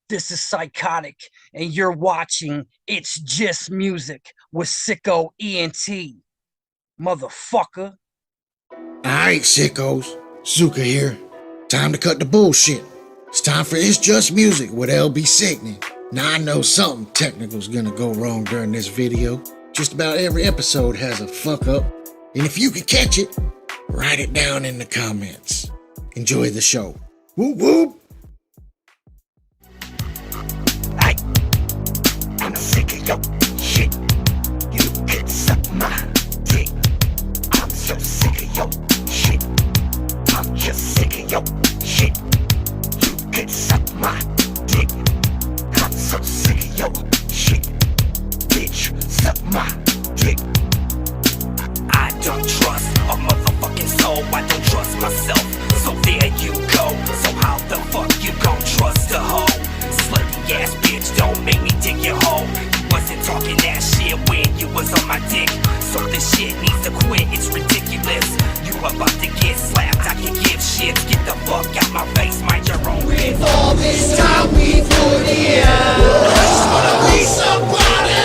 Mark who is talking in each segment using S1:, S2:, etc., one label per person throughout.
S1: This is Cykotik, and you're watching It's Just Music with SicKKo ENT. Motherfucker.
S2: Alright, sickos. Zuka here. Time to cut the bullshit. It's time for It's Just Music with LB Sickning. Now I know something technical's gonna go wrong during this video. Just about every episode has a fuck up. And if you can catch it, write it down in the comments. Enjoy the show. Whoop whoop!
S3: I'm sick of your shit. You can suck my dick. I'm so sick of your shit. I'm just sick of your shit. You can suck my dick. I'm so sick of your shit. Bitch, suck my dick. I don't trust a motherfucking soul. I don't trust myself. So there you go. So how the fuck you gon' trust a hoe? Slutty ass bitch, don't make me dig your hole. You wasn't talking that shit when you was on my dick. So this shit needs to quit, it's ridiculous. You about to get slapped, I can give shit. Get the fuck out my face, mind your own business. With all this time we put in, I just wanna be somebody.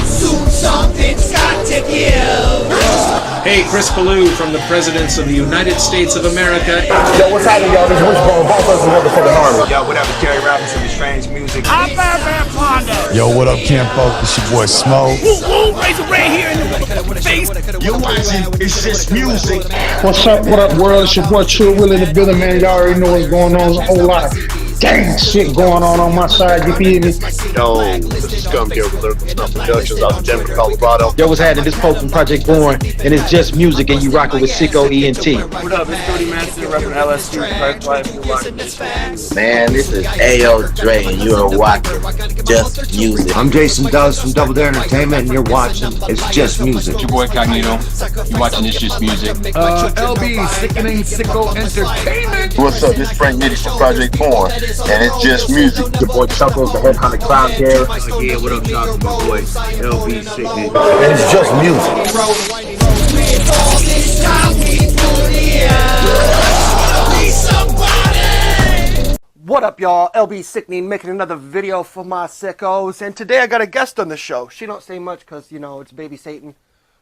S3: Soon something's got to give.
S4: Hey, Chris Ballou from the Presidents of the United States of America.
S5: Yo, what's happening, y'all? This is Wishbone, both of us in motherfucking army.
S6: Yo, what up, it's Gary Robinson with Strange Music.
S7: Yo, what up, Campo? It's your boy Smo.
S3: Raise a ray here in the face.
S2: You're watching It's Just Music.
S5: What's up, what up, world? It's your boy True Will in the building, man. Y'all already know what's going on. There's a whole lot of gang shit going on my side, you feel me?
S8: Yo, this is Scum here with Lyrical Snuff Productions out of Denver, Colorado.
S9: Yo, what's happening? This Pope from Project Born, and it's Just Music, and you rocking with SicKKo ENT.
S6: What up, it's Cody Master, repping LSU.
S10: Man, this is A.O. Dre, and you are watching Just Music.
S11: I'm Jason Duz from Double Dare Entertainment, and you're watching It's Just Music.
S12: It's your boy Cognito. You're watching It's Just Music.
S13: LB, Sickening, SicKKo Entertainment.
S8: What's up? This is Frank Nitty from Project Born, and it's Just Music.
S5: Your boy Chuckles, the head kind of clown here.
S11: Yeah, what up, Chuck? My boy LB Sickening. And it's Just Music.
S14: What up, y'all? LB Sickning making another video for my sickos, and today I got a guest on the show. She don't say much because, you know, it's baby Satan,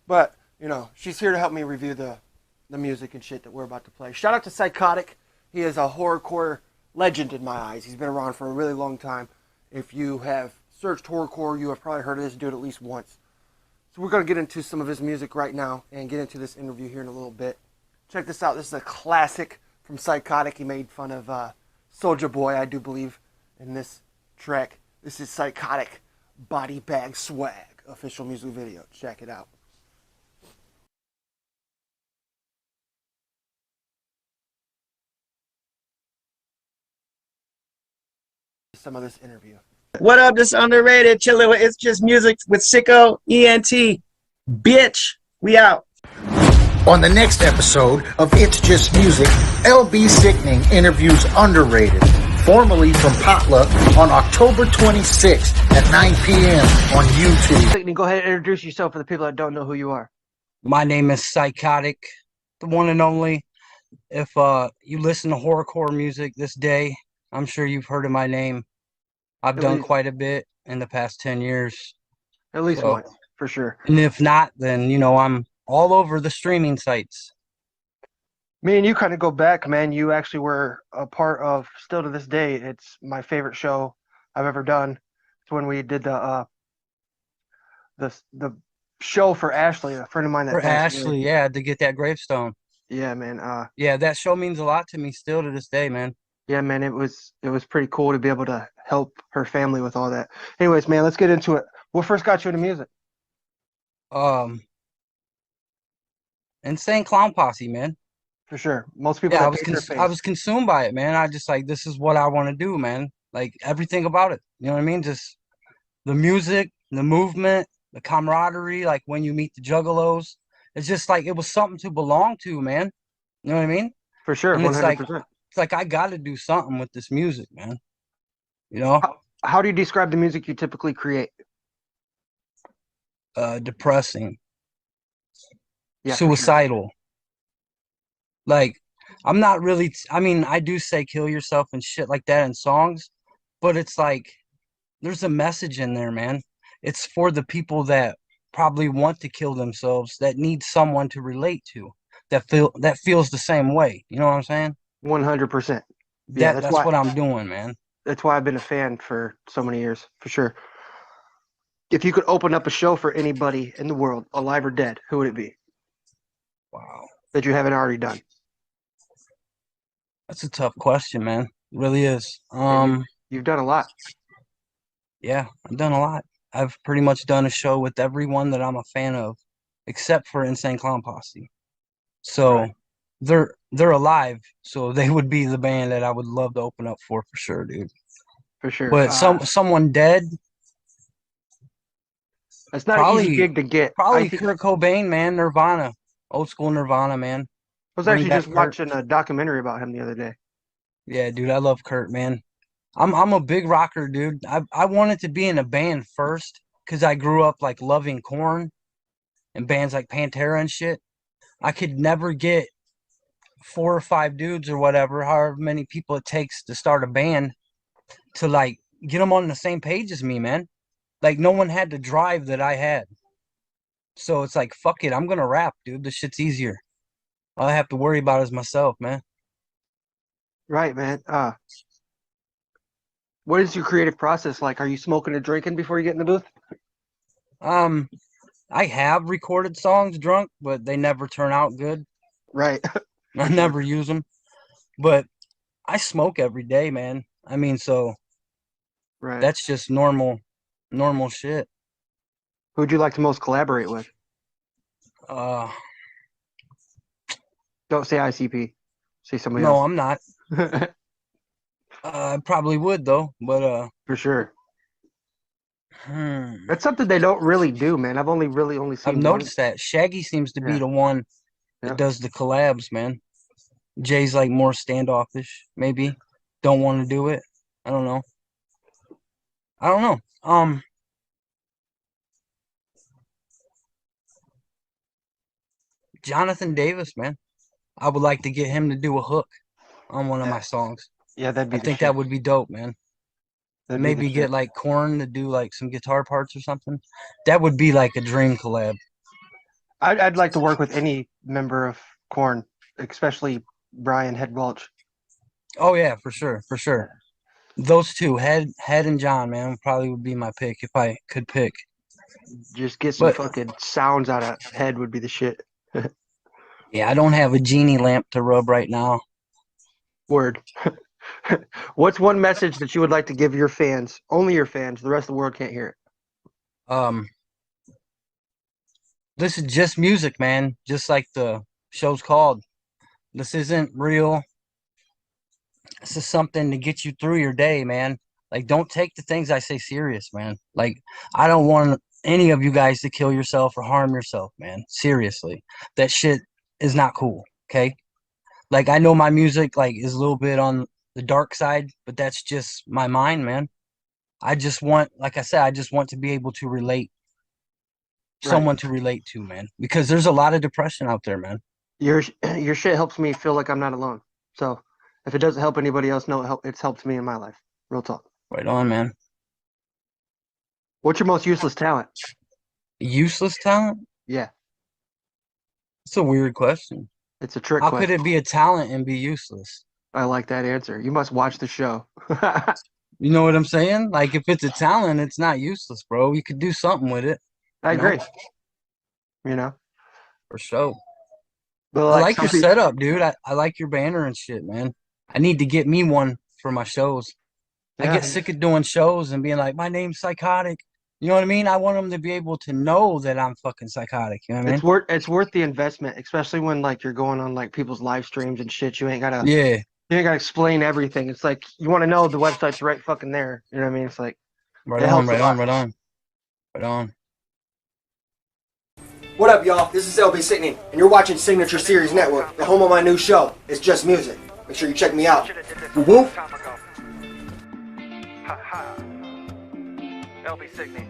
S14: but, you know, she's here to help me review the music and shit that we're about to play. Shout out to Cykotik. He is a horrorcore legend in my eyes. He's been around for a really long time. If you have searched horrorcore, you have probably heard of this dude at least once. So we're going to get into some of his music right now and get into this interview here in a little bit. Check this out. This is a classic from Cykotik. He made fun of Soulja Boy, I do believe, in this track. This is Cykotik Body Bag Swag official music video. Check it out. Some of this interview.
S15: What up, this underrated chilling with It's Just Music with SicKKo ENT. Bitch, we out.
S2: On the next episode of It's Just Music, LB Sickning interviews Underrated, formerly from Potluck, on October 26th at 9 p.m. on YouTube.
S14: Sickning, go ahead and introduce yourself for the people that don't know who you are.
S1: My name is Cykotik, the one and only. If you listen to horrorcore music this day, I'm sure you've heard of my name. I've done quite a bit in the past 10 years.
S14: At least once, for sure.
S1: And if not, then, you know, I'm all over the streaming sites.
S14: Me and you kind of go back, man. You actually were a part of, still to this day, it's my favorite show I've ever done. It's when we did the show for Ashley, a friend of mine.
S1: For Ashley, yeah, to get that gravestone.
S14: Yeah, man.
S1: Yeah, that show means a lot to me still to this day, man.
S14: Yeah, man, it was pretty cool to be able to help her family with all that. Anyways, man, let's get into it. What first got you into music?
S1: Insane Clown Posse, man.
S14: For sure. Most people.
S1: Yeah, I was consumed by it, man. I just like, this is what I want to do, man. Like everything about it. You know what I mean? Just the music, the movement, the camaraderie. Like when you meet the Juggalos, it's just like it was something to belong to, man. You know what I mean?
S14: For sure.
S1: And
S14: 100%.
S1: it's like I got to do something with this music, man. You know?
S14: How do you describe the music you typically create?
S1: Depressing.
S14: Yeah,
S1: suicidal. Sure. Like, I'm not really, I mean, I do say kill yourself and shit like that in songs, but it's like there's a message in there, man. It's for the people that probably want to kill themselves, that need someone to relate to, that feels the same way. You know what I'm saying?
S14: 100%. Yeah,
S1: That's what I'm doing, man.
S14: That's why I've been a fan for so many years, for sure. If you could open up a show for anybody in the world, alive or dead, who would it be?
S1: Wow.
S14: That you haven't already done.
S1: That's a tough question, man. It really is.
S14: You've done a lot.
S1: Yeah, I've done a lot. I've pretty much done a show with everyone that I'm a fan of, except for Insane Clown Posse. So
S14: Right.
S1: they're alive, so they would be the band that I would love to open up for sure, dude.
S14: For sure.
S1: But someone dead.
S14: It's not an easy gig to get.
S1: Probably Kurt Cobain, man. Nirvana, old school Nirvana, man.
S14: I was actually just watching a documentary about him the other day.
S1: Yeah, dude, I love Kurt, man. I'm a big rocker, dude. I wanted to be in a band first because I grew up like loving Korn and bands like Pantera and shit. I could never get 4 or 5 dudes or whatever, however many people it takes to start a band, to like get them on the same page as me, man. Like no one had the drive that I had. So it's like, fuck it, I'm gonna rap, dude. This shit's easier. All I have to worry about is myself, man.
S14: Right, man. What is your creative process like? Are you smoking or drinking before you get in the booth?
S1: I have recorded songs drunk, but they never turn out good.
S14: Right.
S1: I never use them. But I smoke every day, man. I mean, so
S14: right.
S1: That's just normal shit.
S14: Who'd you like to most collaborate with? Don't say ICP. Say somebody else.
S1: No, I'm not. I probably would though, but
S14: for sure. That's something they don't really do, man. I've only seen.
S1: I've noticed that Shaggy seems to be the one that does the collabs, man. Jay's like more standoffish, maybe. Don't want to do it. I don't know. Jonathan Davis, man. I would like to get him to do a hook on one of my songs.
S14: Yeah, that'd be.
S1: I think that would be dope, man. Maybe get like Korn to do like some guitar parts or something. That would be like a dream collab.
S14: I'd like to work with any member of Korn, especially Brian Head Welch.
S1: Oh yeah, for sure. Those two, Head and John, man, probably would be my pick if I could pick.
S14: Just get some fucking sounds out of Head would be the shit.
S1: Yeah, I don't have a genie lamp to rub right now.
S14: Word. What's one message that you would like to give your fans? Only your fans. The rest of the world can't hear it.
S1: This is just music, man. Just like the show's called. This isn't real. This is something to get you through your day, man. Like, don't take the things I say serious, man. Like, I don't want any of you guys to kill yourself or harm yourself, man. Seriously. That shit is not cool, okay? Like, I know my music, like, is a little bit on the dark side, but that's just my mind, man. I just want, like I said, I just want to be able to relate. Someone to relate to, man. Because there's a lot of depression out there, man.
S14: Your shit helps me feel like I'm not alone. So if it doesn't help anybody else, it's helped me in my life. Real talk.
S1: Right on, man.
S14: What's your most useless talent?
S1: Useless talent?
S14: Yeah.
S1: It's a weird question.
S14: It's a trick
S1: question.
S14: How
S1: could it be a talent and be useless?
S14: I like that answer. You must watch the show.
S1: You know what I'm saying? Like, if it's a talent, it's not useless, bro. You could do something with it.
S14: I agree. You know?
S1: For sure.
S14: But
S1: I like your setup, dude. I like your banner and shit, man. I need to get me one for my shows. Yeah. I get sick of doing shows and being like, my name's Cykotik. You know what I mean? I want them to be able to know that I'm fucking psychotic. You know what I mean?
S14: It's worth the investment, especially when like you're going on like people's live streams and shit. You ain't gotta you ain't gotta explain everything. It's like you want to know the website's right fucking there. You know what I mean? It's like
S1: right on.
S16: What up, y'all? This is LB Sickning, and you're watching Signature Series Network, the home of my new show. It's just music. Make sure you check me out. Woo!
S17: LB Sickning.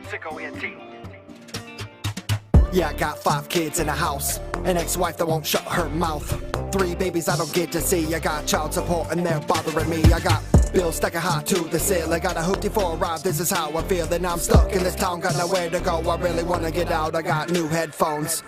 S17: SicKKo ENT.
S3: Yeah, I got 5 kids in a house, an ex-wife that won't shut her mouth, 3 babies I don't get to see. I got child support and they're bothering me. I got
S18: Bill stuck a heart to the ceiling. Got a hoopty for a ride, this is how I feel. And I'm stuck in this town, got nowhere to go. I really wanna get out, I got new headphones.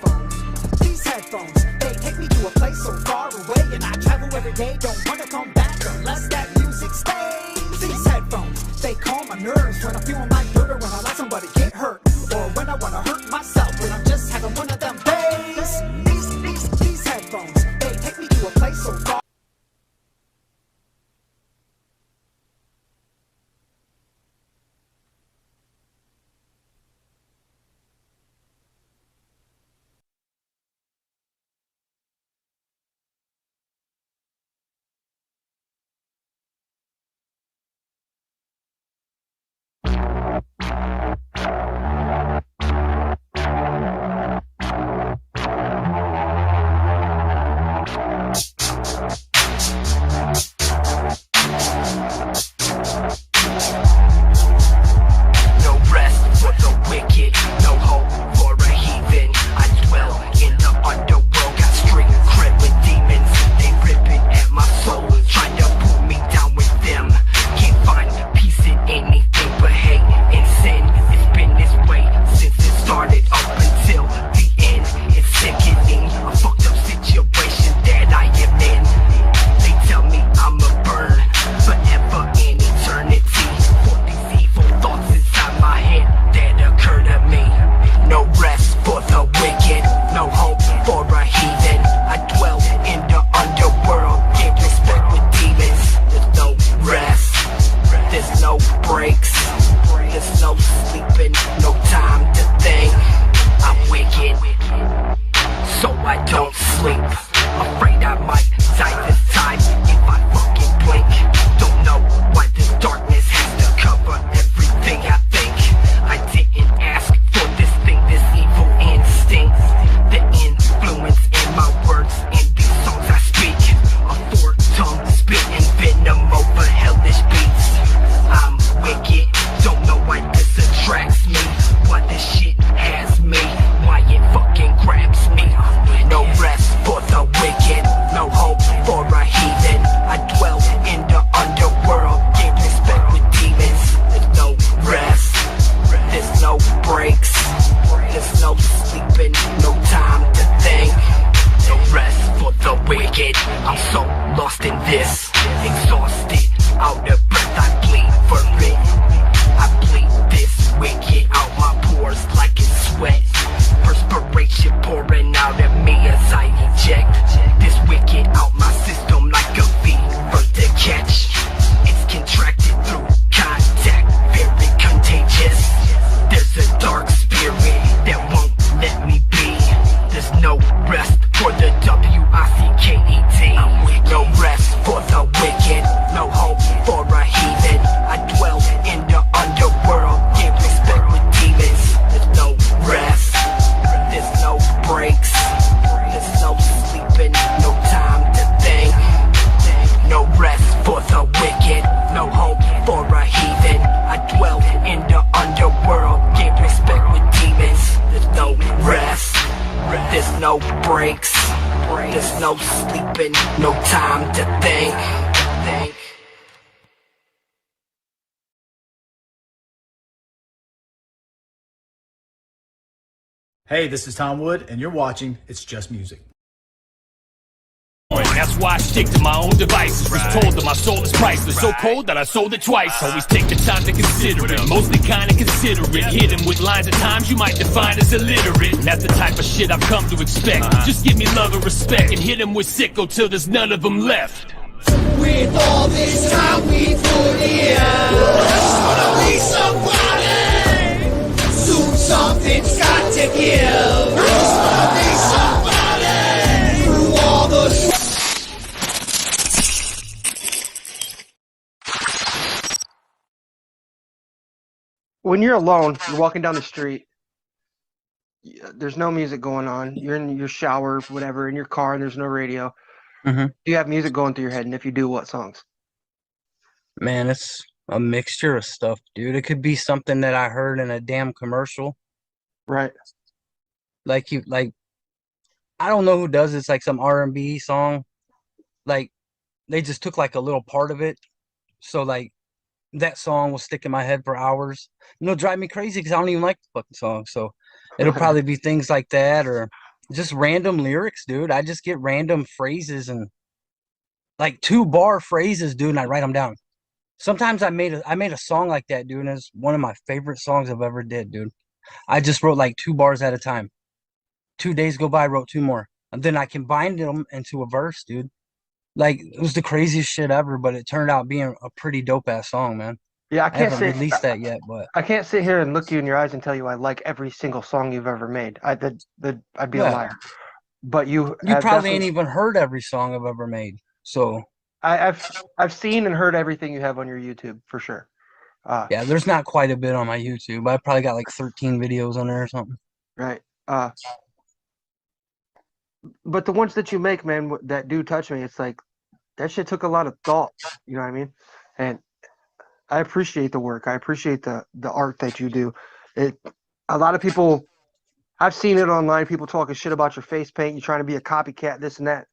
S19: These headphones, they take me to a place so far away. And I travel every day, don't wanna come back unless that music stays. These headphones, they calm my nerves when I'm feeling like dirt, or when I let somebody get hurt, or when I wanna hurt myself, when I'm just having one of them days. These headphones, they take me to a place so far.
S20: Hey, this is Tom Wood, and you're watching It's Just Music.
S21: That's why I stick to my own devices. Was told that my soul is priceless. So cold that I sold it twice. Always take the time to consider it. Mostly kinda considerate. Hit him with lines at times you might define as illiterate. And that's the type of shit I've come to expect. Just give me love and respect. And hit him with SicKKo till there's none of them left.
S3: With all this time we put in, there's gonna be somebody. Soon something's got to give. There's gonna be somebody. Through all the
S14: when you're alone, you're walking down the street, there's no music going on, you're in your shower, whatever, in your car, and there's no radio.
S1: Mm-hmm.
S14: Do you have music going through your head? And if you do, what songs?
S1: Man, it's a mixture of stuff, dude. It could be something that I heard in a damn commercial.
S14: Right.
S1: Like I don't know who does it. It's like some R&B song. Like they just took like a little part of it So like that song will stick in my head for hours. And it'll drive me crazy because I don't even like the fucking song. So it'll probably be things like that or just random lyrics, dude. I just get random phrases and like 2-bar phrases, dude, and I write them down. Sometimes I made a song like that, dude, and it's one of my favorite songs I've ever did, dude. I just wrote like 2 bars at a time. 2 days go by, I wrote 2 more. And then I combined them into a verse, dude. Like it was the craziest shit ever, but it turned out being a pretty dope ass song, man.
S14: Yeah,
S1: I haven't released that yet, but
S14: I can't sit here and look you in your eyes and tell you I like every single song you've ever made. I'd be a liar. But you
S1: probably ain't even heard every song I've ever made. So
S14: I've seen and heard everything you have on your YouTube for sure.
S1: Yeah, there's not quite a bit on my YouTube. I probably got like 13 videos on there or something.
S14: Right. But the ones that you make, man, that do touch me, it's like that shit took a lot of thought. You know what I mean? And I appreciate the work. I appreciate the art that you do. A lot of people, I've seen it online. People talking shit about your face paint. You're trying to be a copycat, this and that.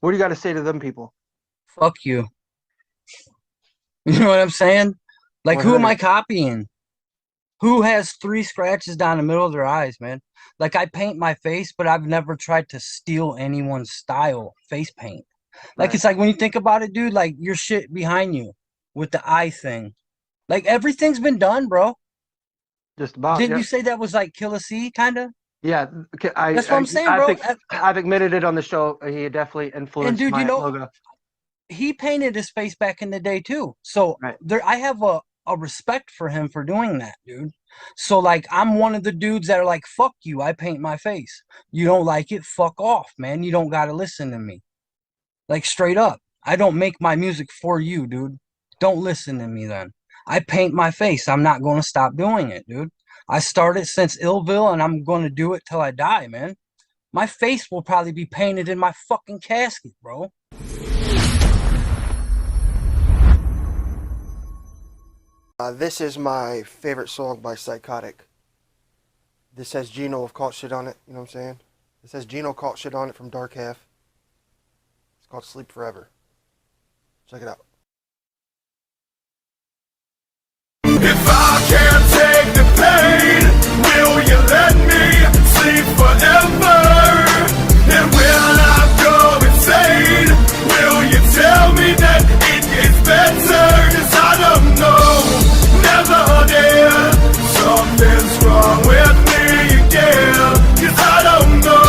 S14: What do you got to say to them people?
S1: Fuck you. You know what I'm saying? Like,
S14: 100.
S1: who am I copying? Who has 3 scratches down the middle of their eyes, man? Like, I paint my face, but I've never tried to steal anyone's style, face paint. Like, It's like when you think about it, dude, like your shit behind you with the eye thing. Like, everything's been done, bro.
S14: Just about.
S1: Didn't you say that was like Kill a C, kind of?
S14: Yeah.
S1: That's what I'm saying, bro.
S14: I've admitted it on the show. He definitely influenced my logo.
S1: He painted his face back in the day, too. So I have a respect for him for doing that, dude. So like I'm one of the dudes that are like, fuck you, I paint my face. You don't like it, fuck off, man. You don't gotta listen to me. Like straight up. I don't make my music for you, dude. Don't listen to me then. I paint my face. I'm not gonna stop doing it, dude. I started since Illville and I'm gonna do it till I die, man. My face will probably be painted in my fucking casket, bro.
S14: This is my favorite song by Cykotik. This has Gino of Caught Shit on it, you know what I'm saying? This has Gino Caught Shit on it from Dark Half. It's called Sleep Forever. Check it out.
S3: If I can't take the pain, will you let me sleep forever? And will I go insane? Will you tell me that it gets better? 'Cause I don't know, never dare. Something's wrong with me again. 'Cause I don't know,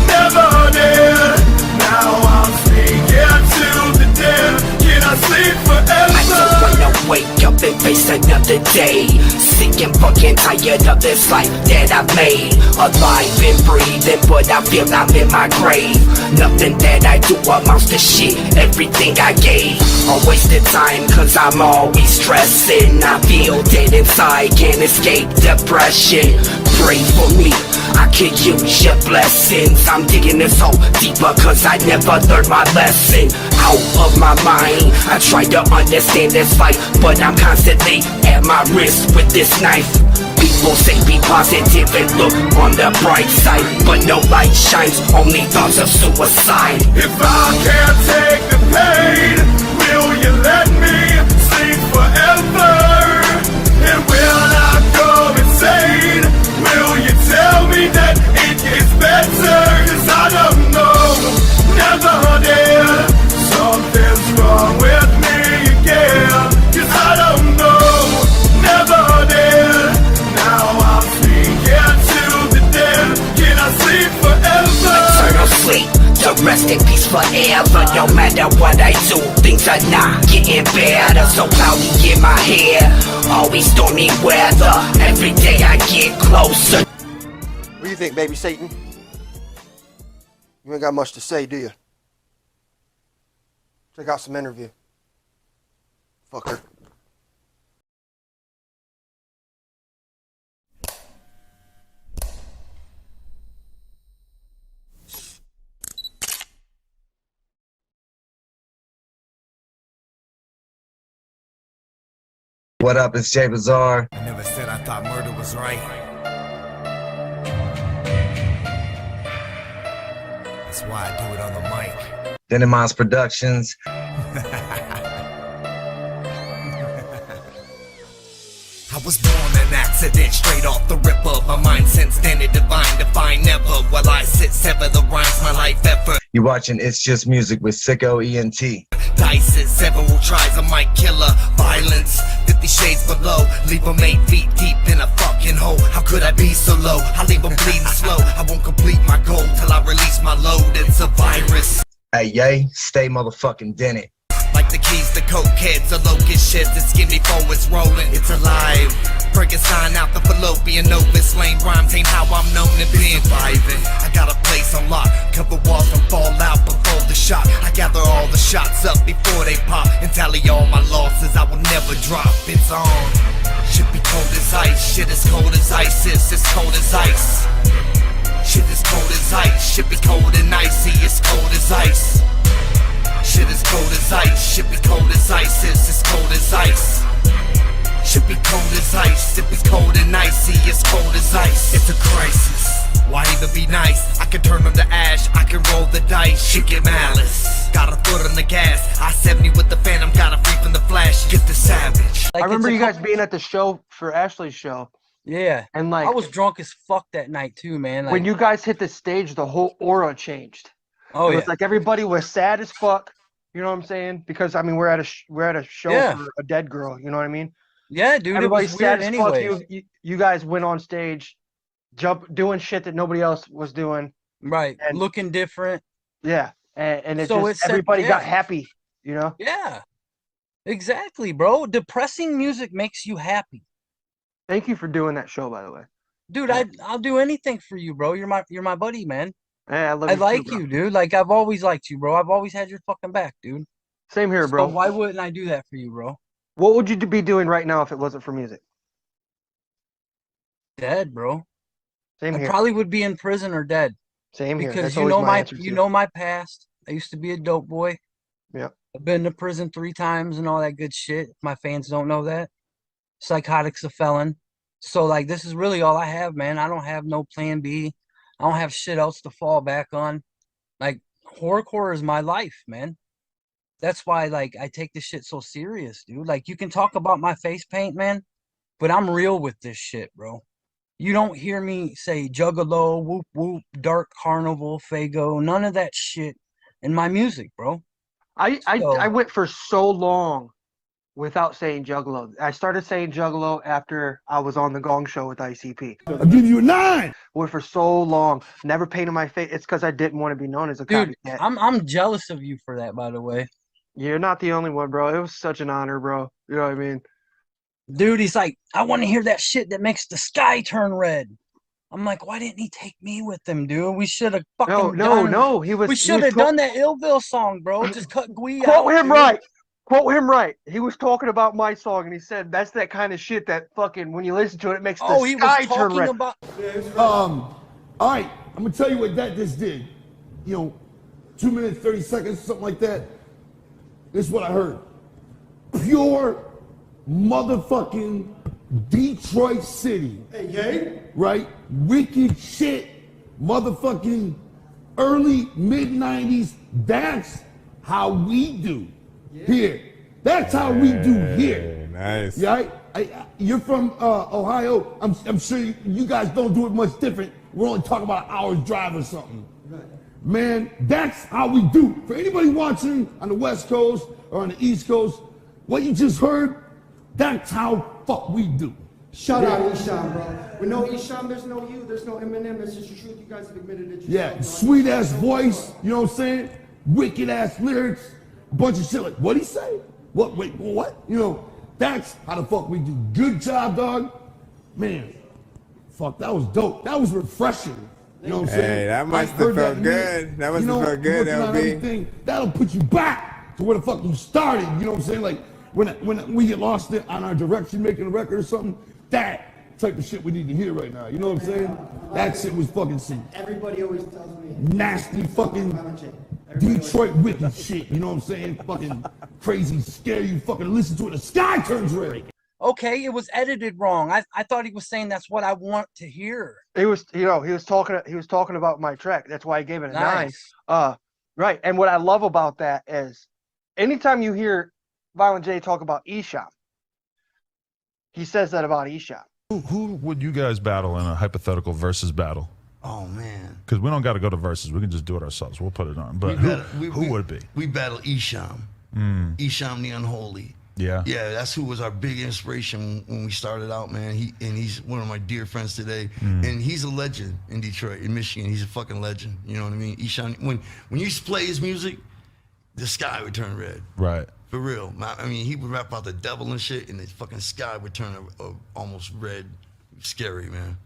S3: never dare. Now I'm speaking to the dead. Can I sleep forever?
S4: I just wanna wake up and face another day. Sick and fucking tired of this life that I've made. Alive and breathing, but I feel I'm in my grave. Nothing that I do amounts to shit, everything I gave. A wasted time, cause I'm always stressing. I feel dead inside, can't escape depression. Pray for me, I could use your blessings. I'm digging this hole deeper cause I never learned my lesson. Out of my mind, I try to understand this life, but I'm constantly at my wrist with this knife. People say be positive and look on the bright side, but no light shines, only thoughts of suicide.
S3: If I can't take the pain, will you let me sleep forever? And will I go insane? Will you tell me that it gets better? 'Cause I don't know, never dare. Something's wrong with me again. 'Cause I don't know, never dare. Now I'm speaking to the dead. Can I sleep forever?
S4: Eternal sleep, to rest in peace forever. No matter what I do, things are not getting better. So cloudy in my head, always stormy weather. Every day I get closer.
S14: What do you think, baby Satan? You ain't got much to say, do you? Check out some interview. Fucker.
S10: What up, it's Jay Bazaar.
S22: I never said I thought murder was right. That's why I do it on the mic.
S10: Denimons Productions.
S22: I was born an accident, straight off the ripper. My mind since then it divine, define never. While I sit, sever the rhymes, my life effort.
S10: You watching It's Just Music with SicKKo ENT.
S22: Dices, several tries, I might killer. Violence, 50 shades below. Leave them 8 feet deep in a fucking hole. How could I be so low? I leave them bleeding slow. I won't complete my goal till I release my load. It's a virus.
S10: Hey, yay, stay motherfucking Dennett.
S22: Like the keys to coke heads, a locust shit that skin before it's rolling. It's alive. Frankenstein out the fallopian Novus. Lame rhymes ain't how I'm known to be surviving. I got a place on lock. Cover walls from fallout before the shot. I gather all the shots up before they pop and tally all my losses. I will never drop. It's on. Shit be cold as ice. Shit is cold as ice. It's cold as ice. Shit is cold as ice. Shit be cold and icy. It's cold as ice. Shit is cold as ice, shit be cold as ice, it's cold as ice. Shit be cold as ice, it be cold and icy, it's cold as ice. It's a crisis, why even be nice? I can turn them to ash, I can roll the dice, shit get malice. Got a foot on the gas, I-70 with the phantom, got a free from the flash, get the savage.
S14: I remember you guys being at the show for Ashley's show.
S1: Yeah,
S14: and like
S1: I was drunk as fuck that night too, man. Like,
S14: when you guys hit the stage, the whole aura changed.
S1: Oh,
S14: it was
S1: yeah.
S14: like everybody was sad as fuck. You know what I'm saying? Because I mean, we're at a show for a dead girl. You know what I mean?
S1: Yeah, dude.
S14: Everybody's
S1: it was weird
S14: sad as fuck.
S1: anyways.
S14: You guys went on stage, doing shit that nobody else was doing.
S1: Right.
S14: And
S1: looking different.
S14: Yeah, and it
S1: So
S14: just everybody got happy. You know?
S1: Yeah. Exactly, bro. Depressing music makes you happy.
S14: Thank you for doing that show, by the way.
S1: Dude, I'll do anything for you, bro. You're my buddy, man.
S14: Yeah, I love
S1: I
S14: you
S1: like
S14: too,
S1: you, dude. Like, I've always liked you, bro. I've always had your fucking back, dude.
S14: Same here, bro.
S1: So why wouldn't I do that for you, bro?
S14: What would you be doing right now if it wasn't for music?
S1: Dead, bro.
S14: Same here.
S1: I probably would be in prison or dead.
S14: Same here.
S1: Because
S14: That's
S1: you know
S14: always my answer,
S1: you
S14: too.
S1: know my past. I used to be a dope boy.
S14: Yep.
S1: I've been to prison 3 times and all that good shit. If my fans don't know that. Cykotik's a felon. So like this is really all I have, man. I don't have no plan B. I don't have shit else to fall back on. Like horrorcore is my life, man. That's why like I take this shit so serious, dude. Like you can talk about my face paint, man, but I'm real with this shit, bro. You don't hear me say juggalo, whoop whoop, dark carnival, fago, none of that shit in my music, bro.
S14: I went for so long without saying juggalo. I started saying juggalo after I was on the Gong Show with ICP.
S2: I'll give you a 9.
S14: Went for so long, never painted my face. It's because I didn't want to be known as a
S1: Dude,
S14: copycat.
S1: I'm jealous of you for that, by the way.
S14: You're not the only one, bro. It was such an honor, bro. You know what I mean?
S1: Dude, he's like, I want to hear that shit that makes the sky turn red. I'm like, why didn't he take me with him, dude? We should have fucking
S14: No.
S1: We should have done that Illville song, bro. Just cut Gui out.
S14: Quote him
S1: dude.
S14: right. Quote him right. He was talking about my song, and he said that's that kind of shit that fucking when you listen to it, it makes the
S1: he
S14: sky
S1: was
S14: turn
S1: talking
S14: red.
S1: about.
S2: All right, I'm gonna tell you what that just did. 2 minutes, 30 seconds, something like that. This is what I heard. Pure motherfucking Detroit City.
S3: Hey, yay?
S2: Right? Wicked shit. Motherfucking early, mid-90s. That's how we do here. That's how we do here.
S7: Nice.
S2: Yeah, you're from Ohio. I'm sure you guys don't do it much different. We're only talking about an hour's drive or something.
S3: Right.
S2: Man, that's how we do. For anybody watching on the West Coast or on the East Coast, what you just heard, that's how fuck we do.
S3: Shout out Esham, bro. With no Esham, there's no you, there's no Eminem, that's just the truth. You guys have admitted it.
S2: Yeah, sweet ass voice, you know what I'm saying? Wicked ass lyrics, bunch of shit like, what'd he say? What, wait, what? That's how the fuck we do. Good job, dog. Man, fuck, that was dope. That was refreshing. You know what I'm saying?
S7: Hey, that must have felt good. That must have felt good, LB.
S2: That'll put you back to where the fuck you started. You know what I'm saying? Like, when we get lost on our direction making a record or something, that type of shit we need to hear right now. You know what I'm saying? That shit was fucking some
S3: Everybody always tells me.
S2: nasty fucking Detroit wicked shit. You know what I'm saying? Fucking crazy, scare you. Fucking listen to it. The sky turns red.
S1: Okay, it was edited wrong. I thought he was saying that's what I want to hear.
S14: He was talking about my track. That's why I gave it a
S1: Nice.
S14: 9. Right. And what I love about that is anytime you hear Violent J talk about Esham, He says that about Esham.
S6: Who would you guys battle in a hypothetical versus battle?
S9: Oh man,
S6: because we don't got to go to versus. We can just do it ourselves. We'll put it on. But who would it be?
S9: We battle Esham. Esham the Unholy.
S6: Yeah.
S9: Yeah, that's who was our big inspiration when we started out, man. He's one of my dear friends today. And he's a legend in Detroit, in Michigan. He's a fucking legend. You know what I mean? Esham, when you used to play his music, the sky would turn red.
S6: Right.
S9: For real. I mean, he would rap about the devil and shit, and the fucking sky would turn almost red. Scary, man.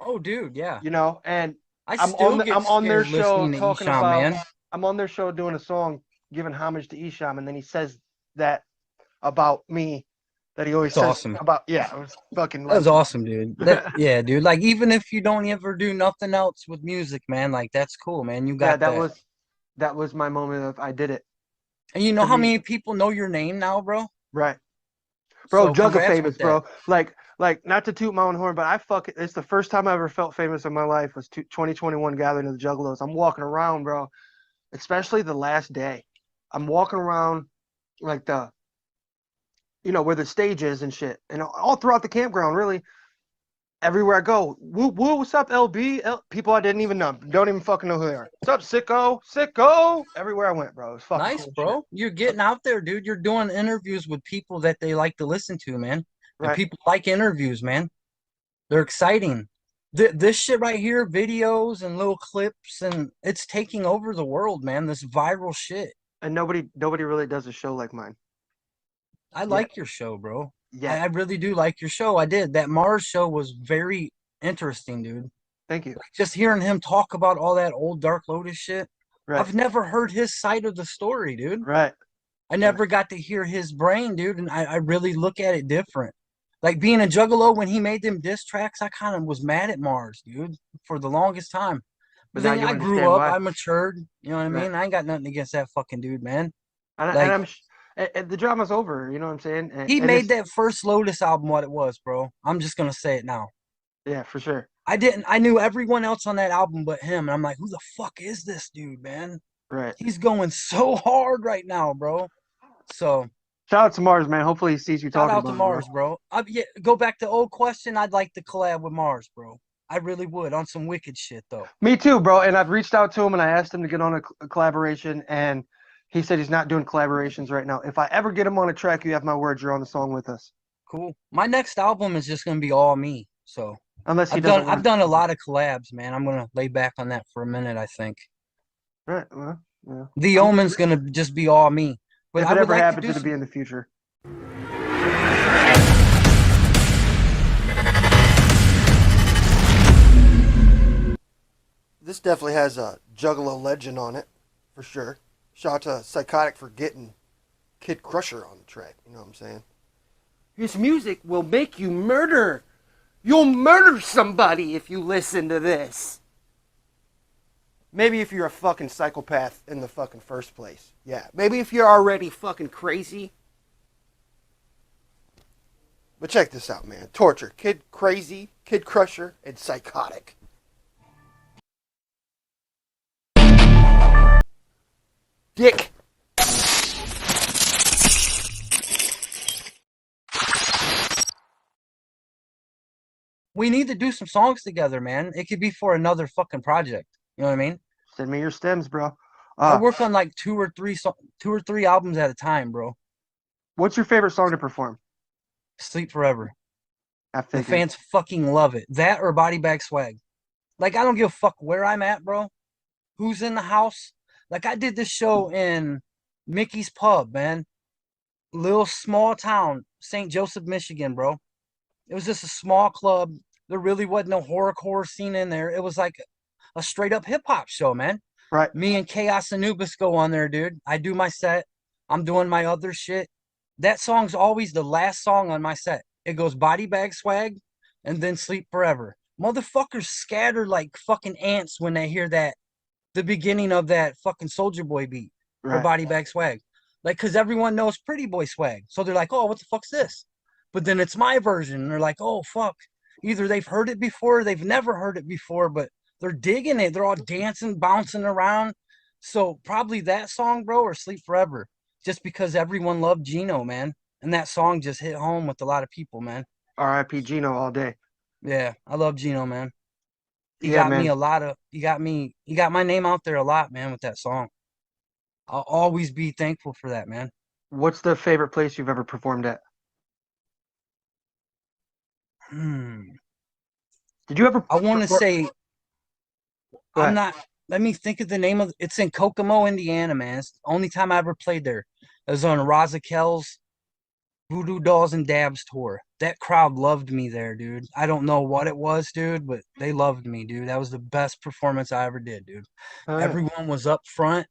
S1: Oh, dude, yeah.
S14: You know, and
S1: I'm
S14: on their show
S1: listening to
S14: talking
S1: Esham,
S14: about.
S1: man.
S14: I'm on their show doing a song giving homage to Esham, and then he says that about me that he always
S1: That's
S14: says
S1: awesome.
S14: about. Yeah, it was fucking.
S1: That was awesome, dude. Yeah, dude. Like, even if you don't ever do nothing else with music, man, like, that's cool, man. You got
S14: that was my moment of I did it.
S1: And you know how many people know your name now, bro?
S14: Right. Bro,
S1: So,
S14: Jugga
S1: congrats
S14: famous,
S1: with that.
S14: bro. Like not to toot my own horn, but it's the first time I ever felt famous in my life was 2021 gathering of the Juggalos. I'm walking around, bro, especially the last day. I'm walking around like where the stage is and shit. And all throughout the campground, really. Everywhere I go, woo, what's up, LB? People I didn't even know. Don't even fucking know who they are. What's up, SicKKo? Everywhere I went, bro. It was fucking
S1: Nice,
S14: cool
S1: bro.
S14: shit.
S1: You're getting out there, dude. You're doing interviews with people that they like to listen to, man. And
S14: Right.
S1: people like interviews, man. They're exciting. This shit right here, videos and little clips, and it's taking over the world, man. This viral shit.
S14: And nobody really does a show like mine.
S1: I like your show, bro.
S14: Yeah.
S1: I really do like your show. I did. That Mars show was very interesting, dude.
S14: Thank you.
S1: Just hearing him talk about all that old Dark Lotus shit.
S14: Right.
S1: I've never heard his side of the story, dude.
S14: Right.
S1: I never got to hear his brain, dude, and I really look at it different. Like being a Juggalo, when he made them diss tracks, I kind of was mad at Mars, dude, for the longest time. But
S14: now
S1: then
S14: you
S1: I
S14: understand
S1: grew up,
S14: why.
S1: I matured, you know what I
S14: Right.
S1: mean? I ain't got nothing against that fucking dude, man.
S14: And the drama's over, you know what I'm saying?
S1: He made that first Lotus album what it was, bro. I'm just gonna say it now.
S14: Yeah, for sure.
S1: I knew everyone else on that album but him, and I'm like, who the fuck is this dude, man?
S14: Right.
S1: He's going so hard right now, bro. So
S14: Shout out to Mars, man. Hopefully he sees you
S1: shout
S14: talking
S1: out
S14: about
S1: to
S14: him,
S1: Mars, bro. Yeah, go back to old question. I'd like to collab with Mars, bro. I really would on some wicked shit though.
S14: Me too, bro. And I've reached out to him and I asked him to get on a collaboration, and he said he's not doing collaborations right now. If I ever get him on a track, you have my word. You're on the song with us.
S1: Cool. My next album is just gonna be all me. So
S14: Unless he
S1: I've
S14: doesn't.
S1: I've done a lot of collabs, man. I'm gonna lay back on that for a minute, I think.
S14: Right. Well, yeah.
S1: The Omen's gonna just be all me. But
S14: If
S1: I
S14: it
S1: would
S14: ever
S1: like to
S14: happens,
S1: do
S14: it'll
S1: some-
S14: be in the future. This definitely has a Juggalo legend on it, for sure. Shout out to Cykotik for getting Kid Crusher on the track. You know what I'm saying? His music will make you murder. You'll murder somebody if you listen to this. Maybe if you're a fucking psychopath in the fucking first place. Yeah. Maybe if you're already fucking crazy. But check this out, man. Torture. Kid Crazy, Kid Crusher, and Cykotik. Dick.
S1: We need to do some songs together, man. It could be for another fucking project. You know what I mean?
S14: Send me your stems, bro.
S1: I work on like two or three albums at a time, bro.
S14: What's your favorite song to perform?
S1: Sleep Forever.
S14: I
S1: The
S14: figured.
S1: fans fucking love it. That or Body Bag Swag. Like, I don't give a fuck where I'm at, bro. Who's in the house? Like, I did this show in Mickey's Pub, man. Little small town, St. Joseph, Michigan, bro. It was just a small club. There really wasn't no horrorcore scene in there. It was like a straight up hip hop show, man.
S14: Right.
S1: Me and Chaos Anubis go on there, dude. I do my set. I'm doing my other shit. That song's always the last song on my set. It goes Body Bag Swag and then Sleep Forever. Motherfuckers scatter like fucking ants when they hear that, the beginning of that fucking Soldier Boy beat or
S14: Right.
S1: Body Bag Swag. Like, because everyone knows Pretty Boy Swag. So they're like, oh, what the fuck's this? But then it's my version. And they're like, oh, fuck. Either they've heard it before or they've never heard it before, but they're digging it. They're all dancing, bouncing around. So probably that song, bro, or Sleep Forever. Just because everyone loved Gino, man. and that song just hit home with a lot of people, man.
S14: R.I.P. Gino all day.
S1: Yeah, I love Gino, man. He
S14: Yeah,
S1: got me
S14: man.
S1: a lot of. He got my name out there a lot, man, with that song. I'll always be thankful for that, man.
S14: What's the favorite place you've ever performed at? Did you ever?
S1: I want to say.
S14: Go
S1: I'm
S14: ahead.
S1: not. Let me think of the name of. It's in Kokomo, Indiana, man. It's the only time I ever played there. It was on Razakel's Voodoo Dolls and Dabs tour. That crowd loved me there, dude. I don't know what it was, dude, but they loved me, dude. That was the best performance I ever did, dude.
S14: All right.
S1: Everyone was up front.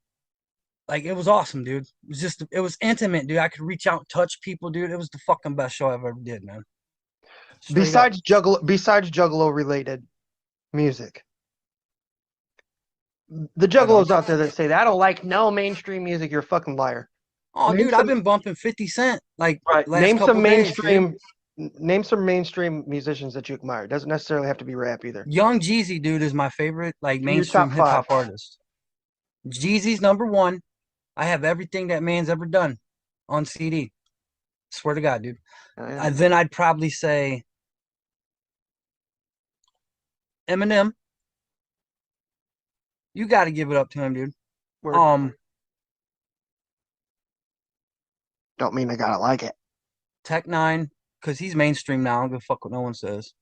S1: Like, it was awesome, dude. It was intimate, dude. I could reach out and touch people, dude. It was the fucking best show I've ever did, man. Straight up.
S14: Besides Juggalo related music, the Juggalos out there that say that I don't like no mainstream music, you're a fucking liar.
S1: Oh,
S14: Name
S1: dude, I've been bumping 50 Cent like last
S14: Name
S1: couple
S14: some
S1: days, dude.
S14: mainstream musicians that you admire. Doesn't necessarily have to be rap either.
S1: Young Jeezy, dude, is my favorite like
S14: Give me your
S1: mainstream
S14: top
S1: hip hop
S14: 5.
S1: artist. Jeezy's #1. I have everything that man's ever done on CD. Swear to God, dude. Then I'd probably say Eminem. You got to give it up to him, dude.
S14: Word. Don't mean I gotta like it.
S1: Tech Nine, because he's mainstream now. I don't give a fuck what no one says.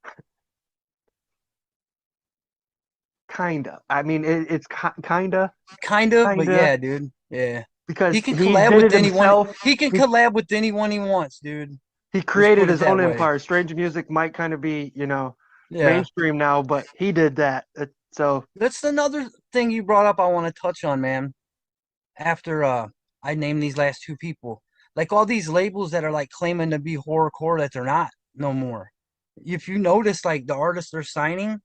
S14: Kinda. I mean, it's kinda.
S1: But yeah, dude. Yeah.
S14: Because
S1: he can
S14: he
S1: collab
S14: did
S1: with
S14: it
S1: anyone.
S14: himself.
S1: He can collab with anyone he wants, dude.
S14: He
S1: Just
S14: created
S1: put it
S14: his
S1: that
S14: own
S1: way.
S14: empire. Strange music might kind of be,
S1: Yeah.
S14: mainstream now, but he did that. So
S1: That's another thing you brought up I want to touch on, man. After I named these last two people. Like all these labels that are like claiming to be horrorcore that they're not no more. If you notice, like the artists they're signing,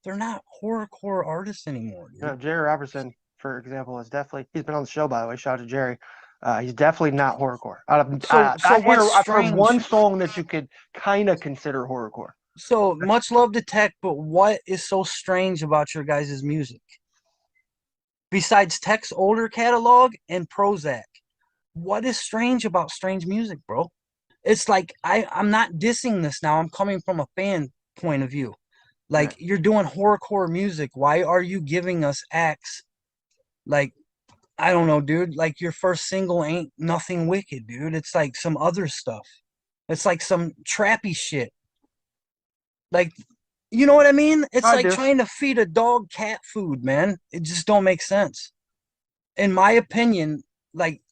S1: they're not horrorcore artists anymore, dude.
S14: Jerry Robertson, for example, he's been on the show, by the way. Shout out to Jerry. He's definitely not horrorcore. I've heard one song that you could kind of consider horrorcore.
S1: So much love to Tech, but what is so strange about your guys' music? Besides Tech's older catalog and Prozac, what is strange about strange music, bro? It's like I'm not dissing this now. I'm coming from a fan point of view. Like you're doing horrorcore music. Why are you giving us acts like I don't know, dude. Like your first single ain't nothing wicked, dude. It's like some other stuff. It's like some trappy shit. Like, you know what I mean? It's like trying to feed a dog cat food, man. It just don't make sense. In my opinion, like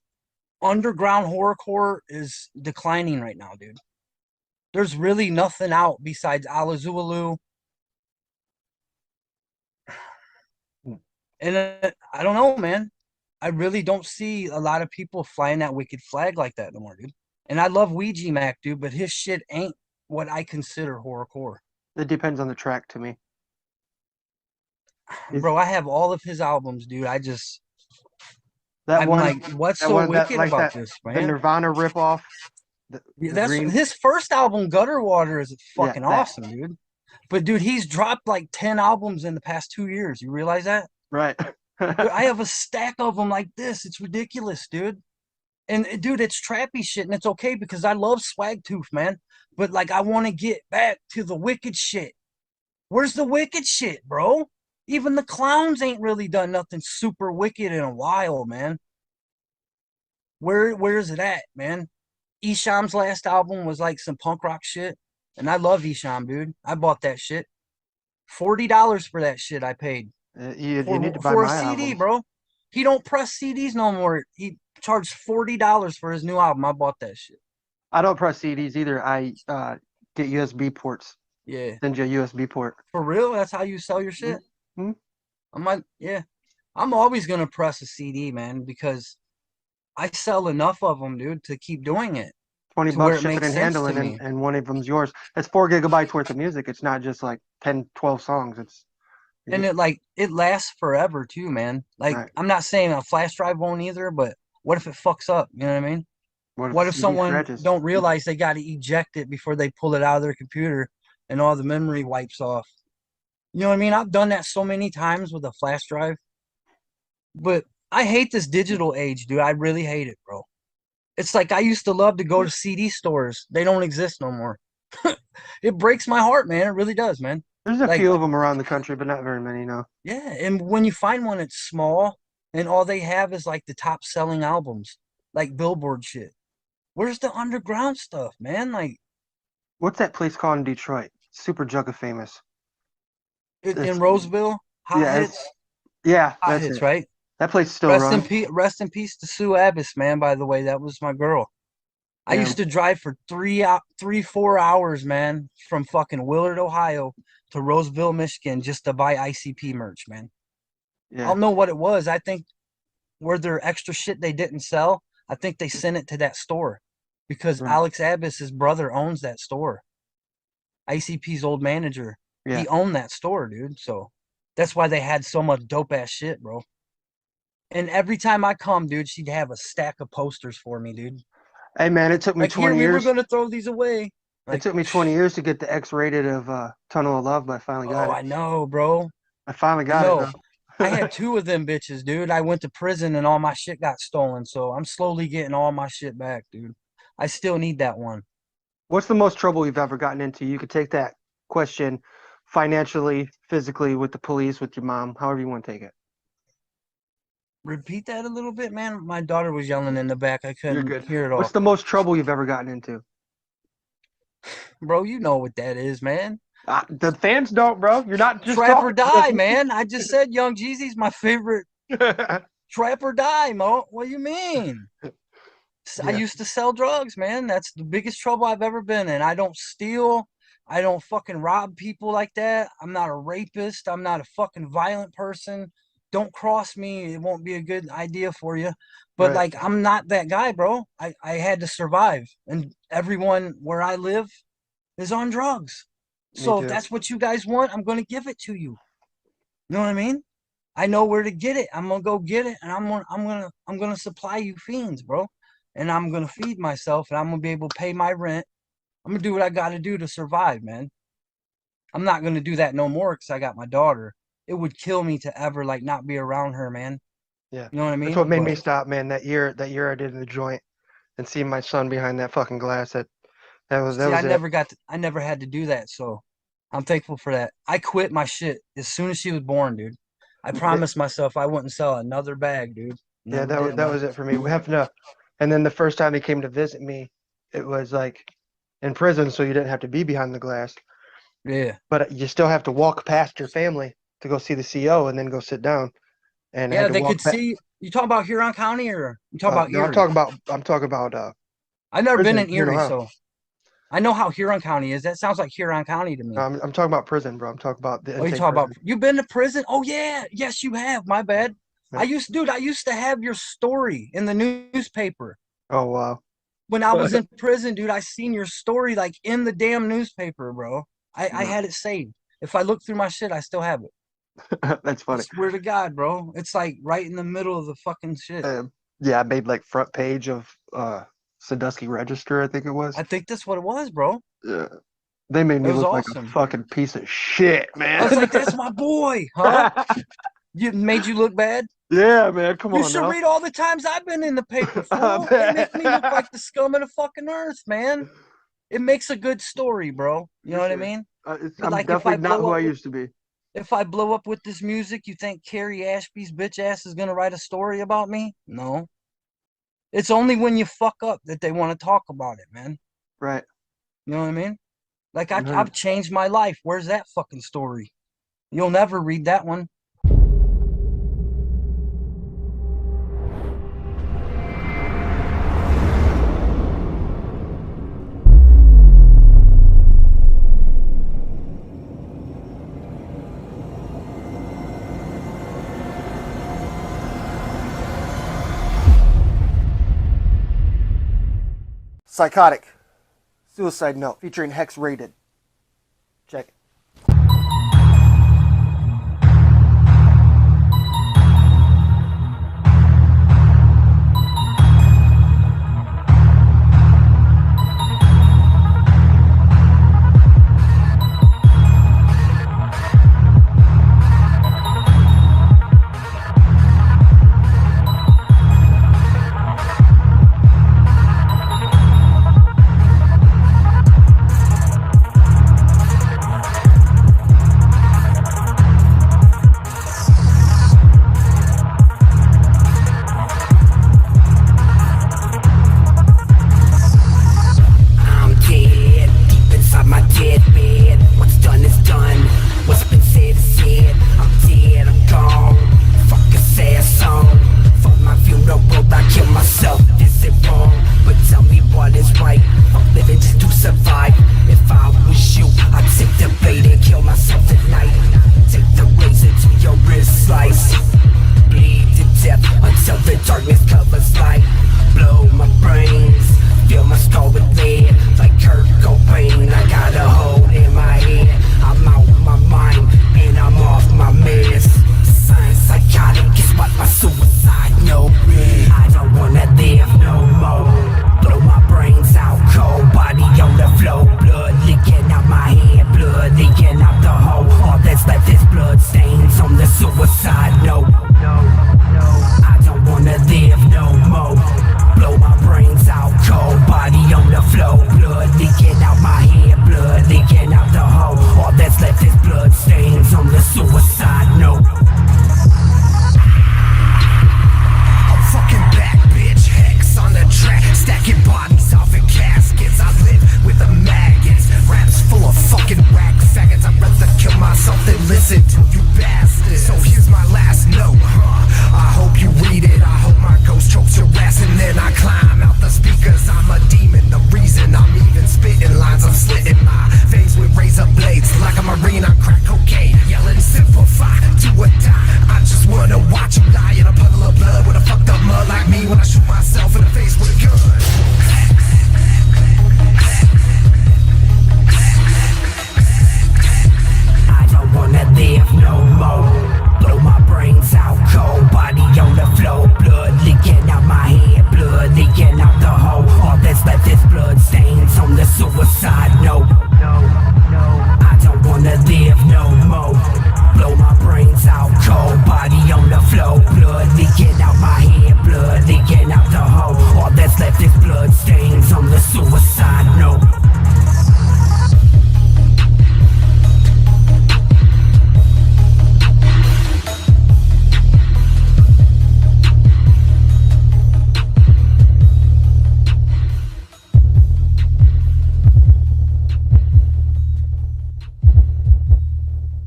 S1: underground horrorcore is declining right now, dude. There's really nothing out besides Alazulu. And I don't know, man. I really don't see a lot of people flying that wicked flag like that no more, dude. And I love Ouija Mac, dude, but his shit ain't what I consider horrorcore.
S14: It depends on the track to me.
S1: Bro, I have all of his albums, dude. I'm
S14: one,
S1: like, what's so wicked about this, man?
S14: The Nirvana ripoff.
S1: That's his first album, Gutter Water, is fucking awesome, dude. But dude, he's dropped like 10 albums in the past 2 years. You realize that?
S14: Right.
S1: Dude, I have a stack of them like this. It's ridiculous, dude. And dude, it's trappy shit, and it's okay because I love Swag Tooth, man. But like, I want to get back to the wicked shit. Where's the wicked shit, bro? Even the clowns ain't really done nothing super wicked in a while, man. Where is it at, man? Esham's last album was like some punk rock shit, and I love Esham, dude. I bought that shit. $40 for that shit I paid.
S14: You need to buy
S1: for
S14: my
S1: a CD,
S14: album.
S1: bro. He don't press CDs no more. He charged $40 for his new album. I bought that shit.
S14: I don't press CDs either. I get USB ports.
S1: Yeah.
S14: Send you a USB port.
S1: For real? That's how you sell your shit?
S14: Mm-hmm.
S1: I'm always gonna press a CD, man, because I sell enough of them, dude, to keep doing it.
S14: $20 shipping and handling, and one of them's yours. That's 4 gigabytes worth of music. It's not just like 10, 12 songs.
S1: And it lasts forever too, man. Like I'm not saying a flash drive won't either, but what if it fucks up? You know what I mean? What if someone don't realize they got to eject it before they pull it out of their computer and all the memory wipes off? You know what I mean? I've done that so many times with a flash drive. But I hate this digital age, dude. I really hate it, bro. It's like I used to love to go to CD stores. They don't exist no more. It breaks my heart, man. It really does, man.
S14: There's a
S1: Like,
S14: few of them around the country, but not very many, no.
S1: yeah, and when you find one, it's small, and all they have is like the top selling albums, like Billboard shit. Where's the underground stuff, man? Like,
S14: What's that place called in Detroit? Super Jugga famous.
S1: in Roseville, Hot
S14: Yeah,
S1: Hits,
S14: yeah,
S1: Hot
S14: that's
S1: Hits,
S14: it.
S1: right?
S14: That place still
S1: Rest
S14: runs.
S1: in peace, rest in peace to Sue Abbas, man. By the way, that was my girl. I
S14: Yeah.
S1: used to drive for 4 hours, man, from fucking Willard, Ohio to Roseville, Michigan, just to buy ICP merch, man. I
S14: Yeah.
S1: don't know what it was. I think were there extra shit they didn't sell? I think they sent it to that store because
S14: Right.
S1: Alex Abbas's brother owns that store. ICP's old manager.
S14: Yeah.
S1: He owned that store, dude. So that's why they had so much dope ass shit, bro. And every time I come, dude, she'd have a stack of posters for me, dude.
S14: Hey, man, it took me
S1: Like,
S14: 20
S1: here, we were
S14: years.
S1: gonna throw these away.
S14: It
S1: Like,
S14: took me 20 years to get the X-rated of Tunnel of Love, but I finally got
S1: oh,
S14: it.
S1: I know, bro.
S14: I finally
S1: I
S14: got it,
S1: know.
S14: though.
S1: I had 2 of them bitches, dude. I went to prison and all my shit got stolen. So I'm slowly getting all my shit back, dude. I still need that one.
S14: What's the most trouble you've ever gotten into? You could take that question financially, physically, with the police, with your mom, however you want to take it.
S1: Repeat that a little bit, man. My daughter was yelling in the back. I
S14: You're
S1: couldn't
S14: good.
S1: hear it all.
S14: What's the most trouble you've ever gotten into?
S1: Bro, you know what that is, man.
S14: The fans don't, bro. You're not just
S1: Trap or
S14: talking-
S1: die, man. I just said Young Jeezy's my favorite. Trap or die, Mo. What do you mean? I
S14: Yeah.
S1: used to sell drugs, man. That's the biggest trouble I've ever been in. I don't steal. I don't fucking rob people like that. I'm not a rapist. I'm not a fucking violent person. Don't cross me. It won't be a good idea for you. But
S14: Right.
S1: like, I'm not that guy, bro. I had to survive. And everyone where I live is on drugs.
S14: Me
S1: So
S14: too.
S1: if that's what you guys want, I'm going to give it to you. You know what I mean? I know where to get it. I'm going to go get it. And I'm going to supply you fiends, bro. And I'm going to feed myself and I'm going to be able to pay my rent. I'm going to do what I got to do to survive, man. I'm not going to do that no more because I got my daughter. It would kill me to ever like not be around her, man.
S14: Yeah.
S1: You know what I mean?
S14: That's what made
S1: But-
S14: me stop, man. That year I did in the joint and seeing my son behind that fucking glass. That was
S1: See, I
S14: it.
S1: I never had to do that, so I'm thankful for that. I quit my shit as soon as she was born, dude. I promised myself I wouldn't sell another bag, dude.
S14: Yeah,
S1: Never
S14: that
S1: did,
S14: was
S1: man.
S14: it for me. We have to, and then the first time he came to visit me, it was like in prison, so you didn't have to be behind the glass.
S1: Yeah.
S14: But you still have to walk past your family to go see the CO and then go sit down. And I
S1: Yeah,
S14: had to
S1: they
S14: walk
S1: could see. You talking about Huron County or you talking about
S14: no,
S1: Erie?
S14: I'm talking about
S1: I've never been
S14: prison
S1: in
S14: here in
S1: Erie,
S14: Ohio.
S1: so I know how Huron County is. That sounds like Huron County to me.
S14: I'm talking about prison, bro. I'm talking about the
S1: Oh, you
S14: intake
S1: talking about?
S14: prison.
S1: You've been to prison? Oh yeah, yes you have. My bad.
S14: Yeah.
S1: I used to have your story in the newspaper.
S14: Oh wow.
S1: When I was in prison, dude, I seen your story like in the damn newspaper, bro. I
S14: Yeah.
S1: had it saved. If I look through my shit, I still have it.
S14: That's
S1: I
S14: funny.
S1: swear to God, bro. It's like right in the middle of the fucking shit.
S14: Yeah, I made like front page of Sandusky Register, I think it was.
S1: I think that's what it was, bro.
S14: Yeah. They made me
S1: It was
S14: look like
S1: awesome.
S14: a fucking piece of shit, man.
S1: I was like, that's my boy, huh? You made you look bad?
S14: Yeah, man. Come
S1: You
S14: on
S1: should
S14: now.
S1: read all the times I've been in the paper, fool. They make me look like the scum of the fucking earth, man. It makes a good story, bro. You know what I mean? But
S14: I'm
S1: like, if
S14: definitely not
S1: blow
S14: who
S1: up
S14: I
S1: with-
S14: used to be.
S1: If I blow up with this music, you think Carrie Ashby's bitch ass is gonna write a story about me? No. It's only when you fuck up that they want to talk about it, man.
S14: Right.
S1: You know what I mean? Like
S14: Mhm.
S1: I've changed my life. Where's that fucking story? You'll never read that one.
S16: Cykotik. Suicide Note featuring Hex Rated. Check it.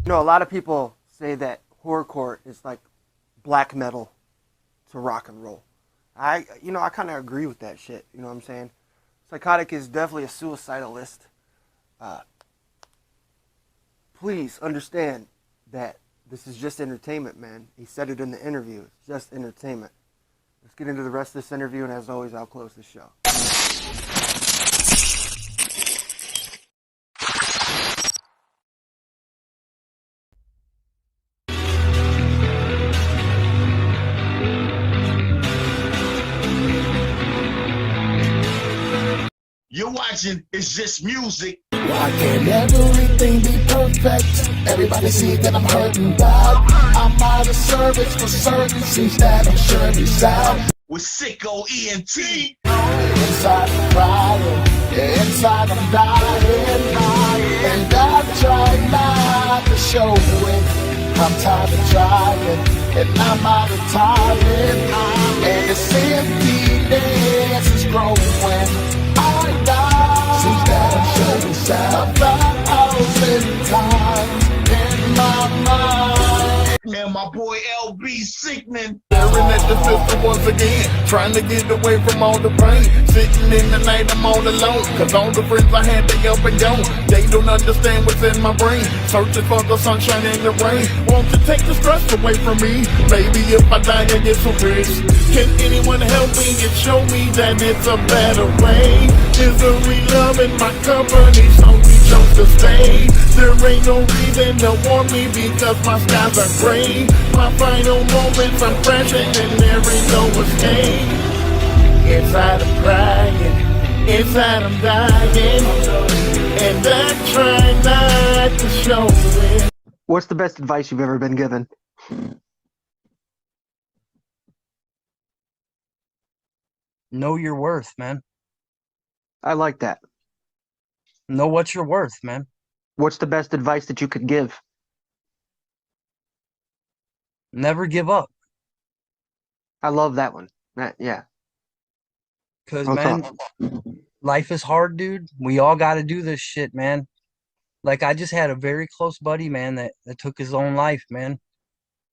S14: You know, a lot of people say that horrorcore is like black metal to rock and roll. I kind of agree with that shit. You know what I'm saying? Cykotik is definitely a suicidalist. Please understand that this is just entertainment, man. He said it in the interview. It's just entertainment. Let's get into the rest of this interview, and as always, I'll close the show.
S2: You're watching It's Just Music.
S3: Why can't everything be perfect? Everybody see that I'm hurting bad. I'm out of service for certain. Seems that I'm sure it's out.
S2: With SicKKo ENT.
S3: Inside I'm crying, inside I'm dying. And I try not to show it. I'm tired of trying, and I'm out of time. And this emptiness is growing. I die. Seems that I'm showing signs 1,000 times in my mind.
S2: And my boy LB Sickning.
S3: Staring at the system once again, trying to get away from all the pain. Sitting in the night, I'm all alone, cause all the friends I had, they up and gone. They don't understand what's in my brain, searching for the sunshine and the rain. Won't you take the stress away from me? Maybe if I die, I get some rich. Can anyone help me and show me that it's a better way? Misery loving my company, so we chose to stay. There ain't no reason to warn me because my skies are gray. My final moments I'm crashing and there ain't no escape. Inside I'm crying, inside I'm dying, and I try not to show it.
S14: What's the best advice you've ever been given?
S1: Know your worth, man.
S14: I like that.
S1: Know what you're worth, man.
S14: What's the best advice that you could give?
S1: Never give up.
S14: I love that one. Yeah.
S1: Because, man, life is hard, dude. We all got to do this shit, man. Like, I just had a very close buddy, man, that took his own life, man.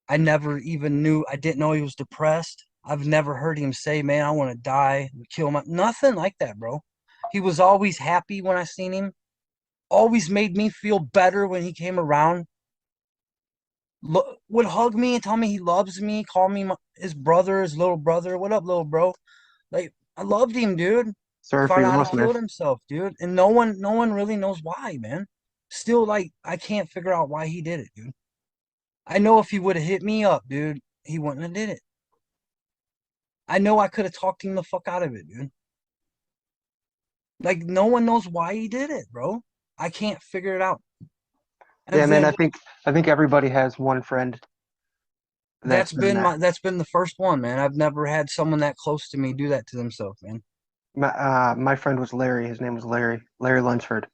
S1: I never even knew. I didn't know he was depressed. I've never heard him say, man, I want to die, kill my... Nothing like that, bro. He was always happy when I seen him. Always made me feel better when he came around. Would hug me and tell me he loves me, call me his brother, his little brother. What up, little bro? Like, I loved him, dude.
S14: Sorry for
S1: Found
S14: your
S1: out
S14: loss,
S1: he
S14: man.
S1: killed himself, dude. And no one really knows why, man. Still, like, I can't figure out why he did it, dude. I know if he would have hit me up, dude, he wouldn't have did it. I know I could have talked him the fuck out of it, dude. Like, no one knows why he did it, bro. I can't figure it out. And
S14: Yeah,
S1: then,
S14: man, I think everybody has one friend.
S1: That's been the first one, man. I've never had someone that close to me do that to themselves, man.
S14: My friend was Larry. His name was Larry Lunsford.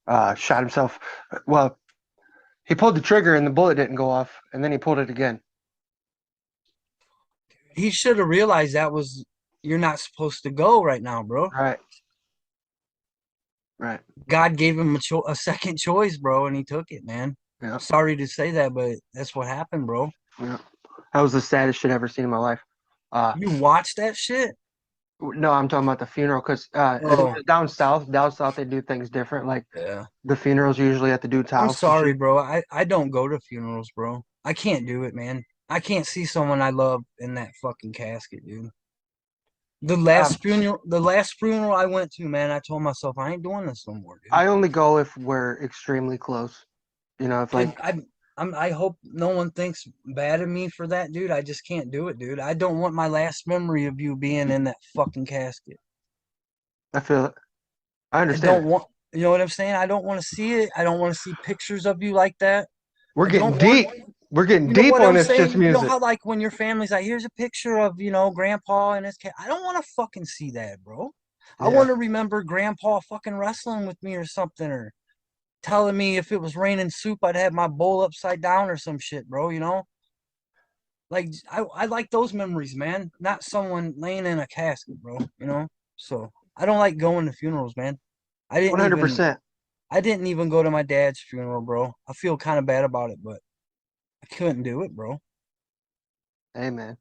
S14: Shot himself. Well, he pulled the trigger and the bullet didn't go off, and then he pulled it again.
S1: He should have realized you're not supposed to go right now, bro.
S14: Right.
S1: God gave him a second choice, bro, and he took it, man.
S14: Yeah.
S1: Sorry to say that, but that's what happened, bro.
S14: Yeah. That was the saddest shit I've ever seen in my life.
S1: You watched that shit?
S14: No, I'm talking about the funeral because down south they do things different. Like the funeral's usually at the dude's house.
S1: I'm sorry, bro. I don't go to funerals, bro. I can't do it, man. I can't see someone I love in that fucking casket, dude. The last funeral I went to, man, I told myself I ain't doing this no more, dude.
S14: I only go if we're extremely close. You know, if like
S1: I hope no one thinks bad of me for that, dude. I just can't do it, dude. I don't want my last memory of you being in that fucking casket.
S14: I feel it. I understand.
S1: You know what I'm saying? I don't want to see it. I don't want to see pictures of you like that.
S14: We're getting deep. We're getting deep on this just music.
S1: You know how, like, when your family's like, here's a picture of, grandpa and his cat. I don't want to fucking see that, bro. I want to remember grandpa fucking wrestling with me or something, or telling me if it was raining soup, I'd have my bowl upside down or some shit, bro, Like, I like those memories, man. Not someone laying in a casket, bro, So, I don't like going to funerals, man. I didn't
S14: 100%.
S1: I didn't even go to my dad's funeral, bro. I feel kind of bad about it, but I couldn't do it, bro.
S14: Hey, man.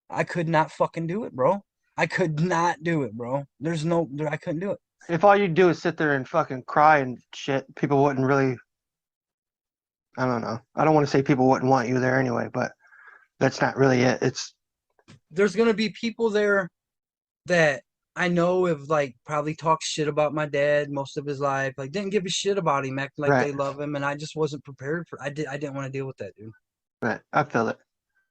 S1: I could not fucking do it, bro. I could not do it, bro. I couldn't do it.
S14: If all you do is sit there and fucking cry and shit, people wouldn't really. I don't know. I don't want to say people wouldn't want you there anyway, but that's not really it.
S1: There's gonna be people there that I know have like probably talked shit about my dad most of his life. Like didn't give a shit about him, acting like
S14: Right.
S1: they love him, and I just wasn't prepared for. I didn't want to deal with that, dude.
S14: Right. I feel it.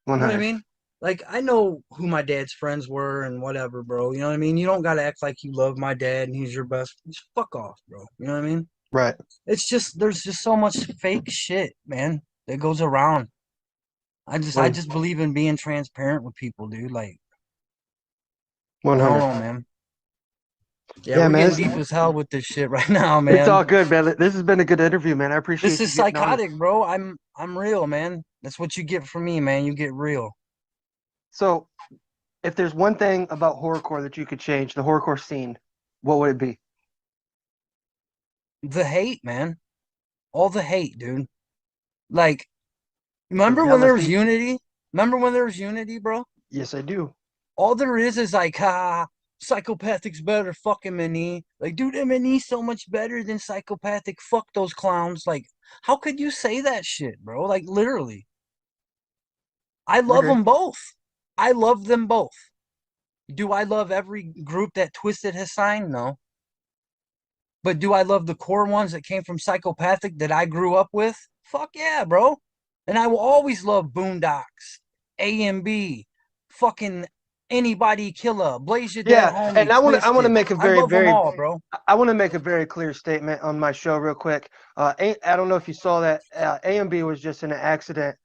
S1: You know
S14: 100.
S1: what I mean? Like I know who my dad's friends were and whatever, bro. You know what I mean? You don't gotta act like you love my dad and he's your best. Just fuck off, bro. You know what I mean?
S14: Right.
S1: It's just there's just so much fake shit, man, that goes around. I just believe in being transparent with people, dude. Like, I
S14: 100.
S1: don't know, man. Yeah,
S14: Yeah,
S1: we're
S14: man.
S1: getting deep as hell with this shit right now, man.
S14: It's all good, man. This has been a good interview, man. I appreciate
S1: This is
S14: you getting on.
S1: psychotic, bro. I'm real, man. That's what you get from me, man. You get real.
S14: So, if there's one thing about horrorcore that you could change, the horrorcore scene, what would it be?
S1: The hate, man. All the hate, dude. Like, remember when there was unity? Remember when there was unity, bro?
S14: Yes, I do.
S1: All there is like, psychopathics better fuck M&E. Like, dude, M&E's so much better than psychopathic. Fuck those clowns. Like, how could you say that shit, bro? Like, literally. I love them both. I love them both. Do I love every group that Twisted has signed? No. But do I love the core ones that came from psychopathic that I grew up with? Fuck yeah, bro. And I will always love Boondocks, A&B, fucking Anybody Killer, Blaze Your Dead Homie,
S14: and I want to make a very
S1: them all, bro.
S14: I want to make a very clear statement on my show real quick. I don't know if you saw that A&B was just in an accident.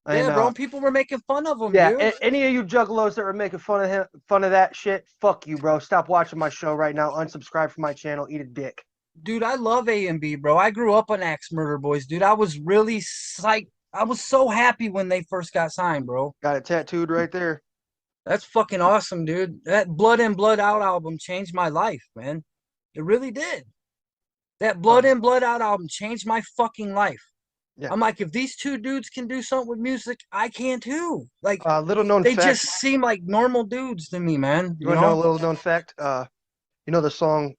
S1: Yeah, bro. People were making fun of him,
S14: Yeah,
S1: dude.
S14: any of you juggalos that were making fun of that shit, fuck you, bro. Stop watching my show right now. Unsubscribe from my channel. Eat a dick.
S1: Dude, I love A&B, bro. I grew up on Axe Murder Boys, dude. I was really psyched. I was so happy when they first got signed, bro.
S14: Got it tattooed right there.
S1: That's fucking awesome, dude. That Blood In, Blood Out album changed my life, man. It really did. That Blood In, Blood Out album changed my fucking life. Yeah. I'm like, if these two dudes can do something with music, I can too. Like,
S14: little known
S1: they
S14: fact,
S1: just seem like normal dudes to me, man.
S14: You want to know a little known fact? You know the song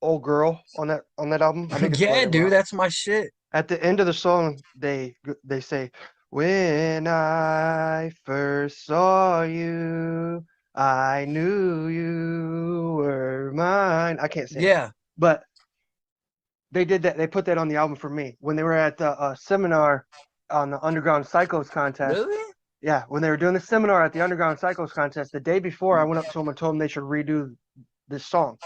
S14: "Old Girl" on that album? I think it's
S1: yeah, dude, that's my shit.
S14: At the end of the song, they say, "When I first saw you, I knew you were mine." I can't sing.
S1: Yeah,
S14: but they did that. They put that on the album for me when they were at the seminar on the Underground Psychos contest.
S1: Really?
S14: Yeah, when they were doing the seminar at the Underground Psychos contest, the day before, I went up to them and told them they should redo this song.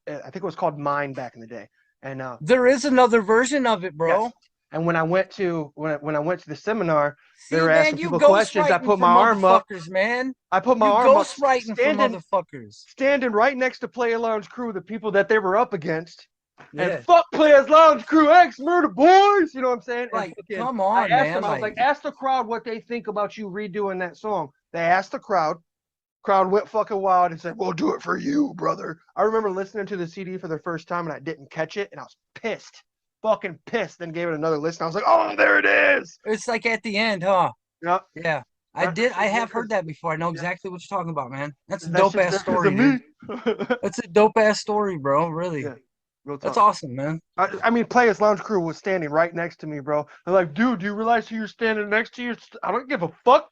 S14: I think it was called "Mine" back in the day. And
S1: there is another version of it, bro.
S14: Yes. And when I went to the seminar, they were
S1: man,
S14: asking people questions. I put my arm up,
S1: man.
S14: I put my arm up,
S1: ghostwriting for motherfuckers,
S14: standing right next to Players Lounge Crew, the people that they were up against.
S1: Yeah.
S14: And fuck Players Lounge Crew, Axe Murder Boys. You know what I'm saying?
S1: Like, come on,
S14: I asked
S1: man.
S14: them, I was like, ask the crowd what they think about you redoing that song. They asked the crowd. Crowd went fucking wild and said, "We'll do it for you, brother." I remember listening to the CD for the first time and I didn't catch it and I was pissed. Fucking pissed. Then gave it another listen. I was like, "Oh, there it is."
S1: It's like at the end, huh?
S14: Yep.
S1: Yeah. I have heard that before. I know exactly what you're talking about, man. That's a dope ass story, dude. That's a dope ass story, bro. Really.
S14: Yeah.
S1: That's awesome, man.
S14: I mean, Players Lounge Crew was standing right next to me, bro. They're like, "Dude, do you realize who you're standing next to? I don't give a fuck."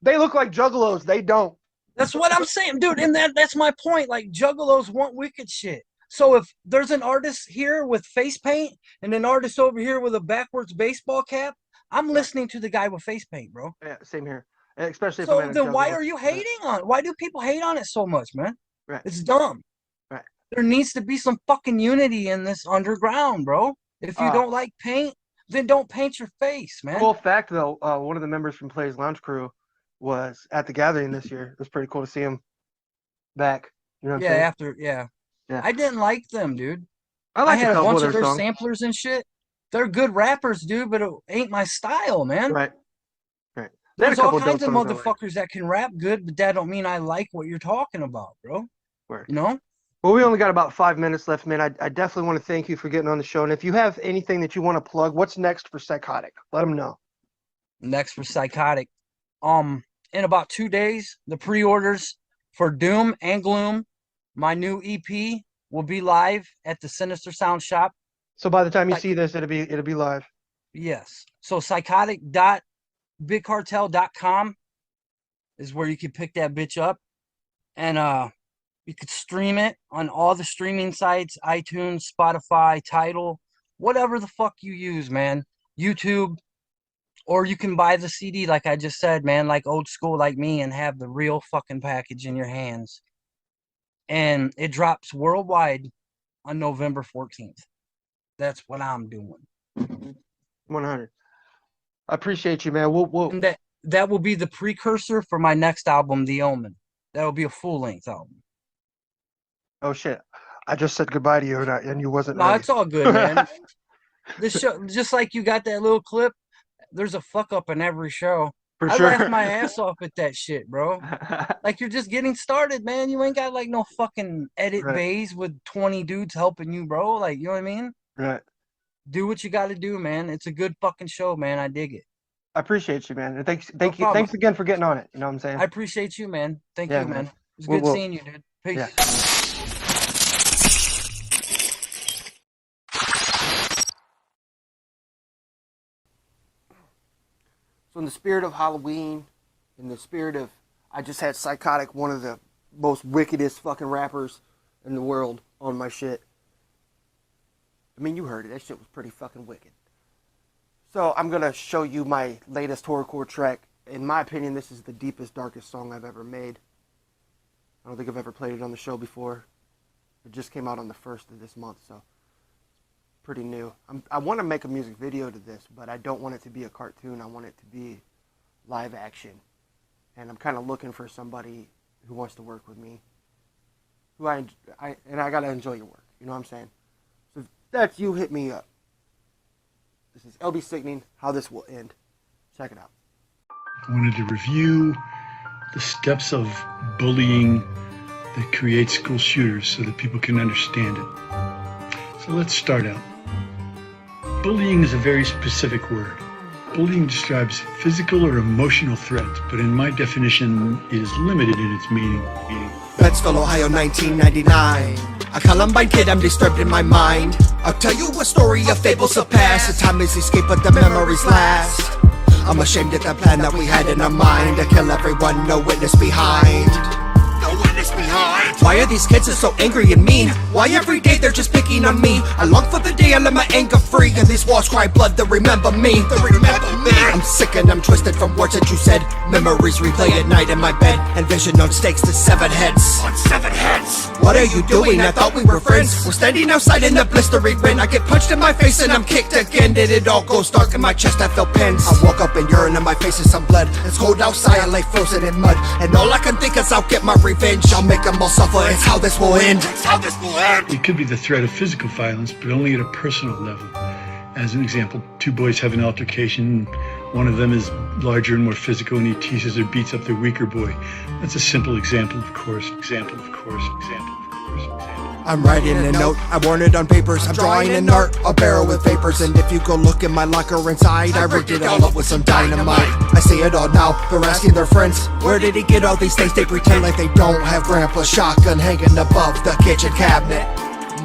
S14: They look like juggalos. They don't.
S1: That's what I'm saying, dude. And that's my point. Like, juggalos want wicked shit. So if there's an artist here with face paint and an artist over here with a backwards baseball cap, I'm listening to the guy with face paint, bro.
S14: Yeah, same here. Especially
S1: so then why are you hating on it? Why do people hate on it so much, man?
S14: Right.
S1: It's dumb.
S14: Right.
S1: There needs to be some fucking unity in this underground, bro. If you don't like paint, then don't paint your face, man.
S14: Cool fact, though, one of the members from Players Lounge Crew was at the gathering this year. It was pretty cool to see him back. You know what I'm saying?
S1: Yeah. I didn't like them, dude.
S14: I
S1: had a bunch of their
S14: songs.
S1: samplers and shit. They're good rappers, dude, but it ain't my style, man.
S14: Right.
S1: There's all kinds of motherfuckers that can rap good, but that don't mean I like what you're talking about, bro.
S14: Word.
S1: You know?
S14: Well, we only got about 5 minutes left, man. I definitely want to thank you for getting on the show. And if you have anything that you want to plug, what's next for Cykotik? Let them know.
S1: Next for Cykotik. In about 2 days, the pre-orders for Doom and Gloom, my new EP, will be live at the Sinister Sound Shop.
S14: So by the time you see this, it'll be live.
S1: Yes. So cykotik.bigcartel.com is where you can pick that bitch up. And you could stream it on all the streaming sites, iTunes, Spotify, Tidal, whatever the fuck you use, man. YouTube. Or you can buy the CD, like I just said, man, like old school like me, and have the real fucking package in your hands. And it drops worldwide on November 14th. That's what I'm doing.
S14: 100. I appreciate you, man. We'll...
S1: And that will be the precursor for my next album, The Omen. That will be a full-length album.
S14: Oh, shit. I just said goodbye to you, and you wasn't
S1: No,
S14: ready.
S1: it's all good, man. This show, just like you got that little clip, there's a fuck up in every show.
S14: For
S1: I
S14: sure.
S1: laugh my ass off at that shit, bro. Like, you're just getting started, man. You ain't got like no fucking edit bays with 20 dudes helping you, bro. Like, you know what I mean?
S14: Right.
S1: Do what you got to do, man. It's a good fucking show, man. I dig it.
S14: I appreciate you, man. And thanks again for getting on it. You know what I'm saying?
S1: I appreciate you, man. Thank you, man. It's
S14: We'll-
S1: good seeing you, dude. Peace.
S14: Yeah. So in the spirit of Halloween, in the spirit of, I just had Cykotik, one of the most wickedest fucking rappers in the world, on my shit. I mean, you heard it. That shit was pretty fucking wicked. So I'm going to show you my latest horrorcore track. In my opinion, this is the deepest, darkest song I've ever made. I don't think I've ever played it on the show before. It just came out on the 1st of this month, so pretty new. I want to make a music video to this, but I don't want it to be a cartoon. I want it to be live action. And I'm kind of looking for somebody who wants to work with me. And I got to enjoy your work. You know what I'm saying? So if that's you, hit me up. This is LB Sickning, How This Will End. Check it out.
S12: I wanted to review the steps of bullying that creates school shooters so that people can understand it. So let's start out. Bullying is a very specific word. Bullying describes physical or emotional threats, but in my definition is limited in its meaning.
S18: Betsville, Ohio, 1999. A Columbine kid, I'm disturbed in my mind. I'll tell you a story of fables of past. The time is escape, but the memories last. I'm ashamed at the plan that we had in our mind to kill everyone, no witness behind. No witness behind. Why are these kids so angry and mean? Why every day they're just picking on me? I long for the day I let my anger free, and these walls cry blood, they remember me. They remember me. I'm sick and I'm twisted from words that you said. Memories replay at night in my bed, and vision on stakes to severed heads. On severed heads. What are you doing? I thought we were friends. We're standing outside in the blistering rain. I get punched in my face and I'm kicked again. Did it all go dark in my chest? I felt pins. I woke up and urine in my face is some blood. It's cold outside, I lay frozen in mud, and all I can think is I'll get my revenge. I'll make them all suffer. It's how this will end. It's how this will end.
S12: It could be the threat of physical violence, but only at a personal level. As an example, two boys have an altercation. One of them is larger and more physical, and he teases or beats up the weaker boy. That's a simple example, of course.
S18: I'm writing a note, I worn it on papers. I'm drawing an art, a barrel with vapors. And if you go look in my locker inside, I rigged it all up with some dynamite. I see it all now, they're asking their friends, where did he get all these things? They pretend like they don't have grandpa's shotgun hanging above the kitchen cabinet.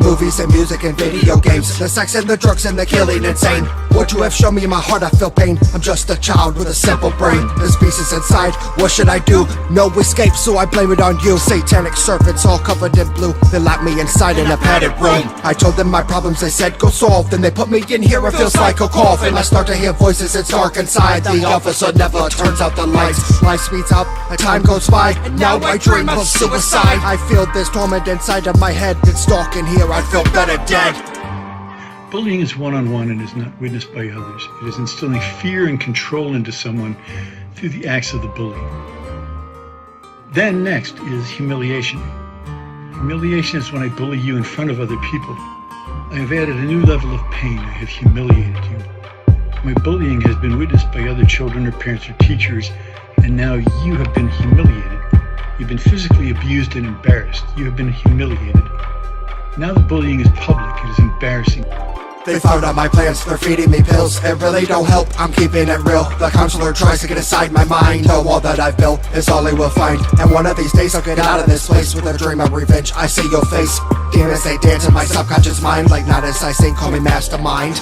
S18: Movies and music and video games, the sex and the drugs and the killing insane. What you have shown me in my heart, I feel pain. I'm just a child with a simple brain. There's pieces inside, what should I do? No escape, so I blame it on you. Satanic serpents all covered in blue, they locked me inside in a padded room. I told them my problems, they said go solve. Then they put me in here, it feels like a cough. And I start to hear voices, it's dark inside. The officer never turns out the lights. Life speeds up, time goes by, and now I dream of suicide. I feel this torment inside of my head, it's stalking here, I feel better dead.
S12: Bullying is one-on-one and is not witnessed by others. It is instilling fear and control into someone through the acts of the bully. Then next is humiliation. Humiliation is when I bully you in front of other people. I have added a new level of pain. I have humiliated you. My bullying has been witnessed by other children or parents or teachers, and now you have been humiliated. You've been physically abused and embarrassed. You have been humiliated. Now the bullying is public. It is embarrassing.
S18: They found out my plans, they're feeding me pills. It really don't help, I'm keeping it real. The counselor tries to get inside my mind. The wall that I've built is all he will find. And one of these days I'll get out of this place with a dream of revenge. I see your face, demons they dance in my subconscious mind. Like not as I sing, call me mastermind.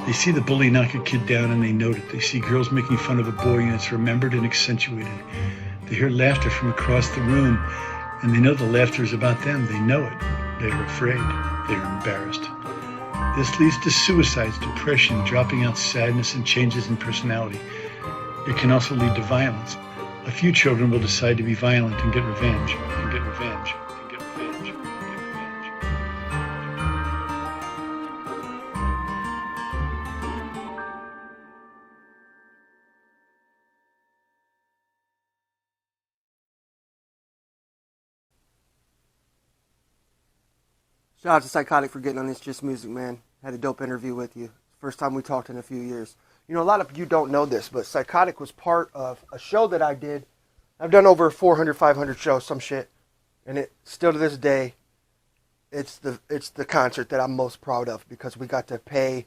S12: They see the bully knock a kid down and they note it. They see girls making fun of a boy and it's remembered and accentuated. They hear laughter from across the room and they know the laughter is about them. They know it. They are afraid. They are embarrassed. This leads to suicides, depression, dropping out sadness, and changes in personality. It can also lead to violence. A few children will decide to be violent and get revenge, and get revenge, and get revenge, and get revenge.
S14: Shout out to Cykotik for getting on It's Just Music, man. Had a dope interview with you. First time we talked in a few years. You know, a lot of you don't know this, but Cykotik was part of a show that I did. I've done over 400, 500 shows, some shit. And it still to this day, it's the concert that I'm most proud of because we got to pay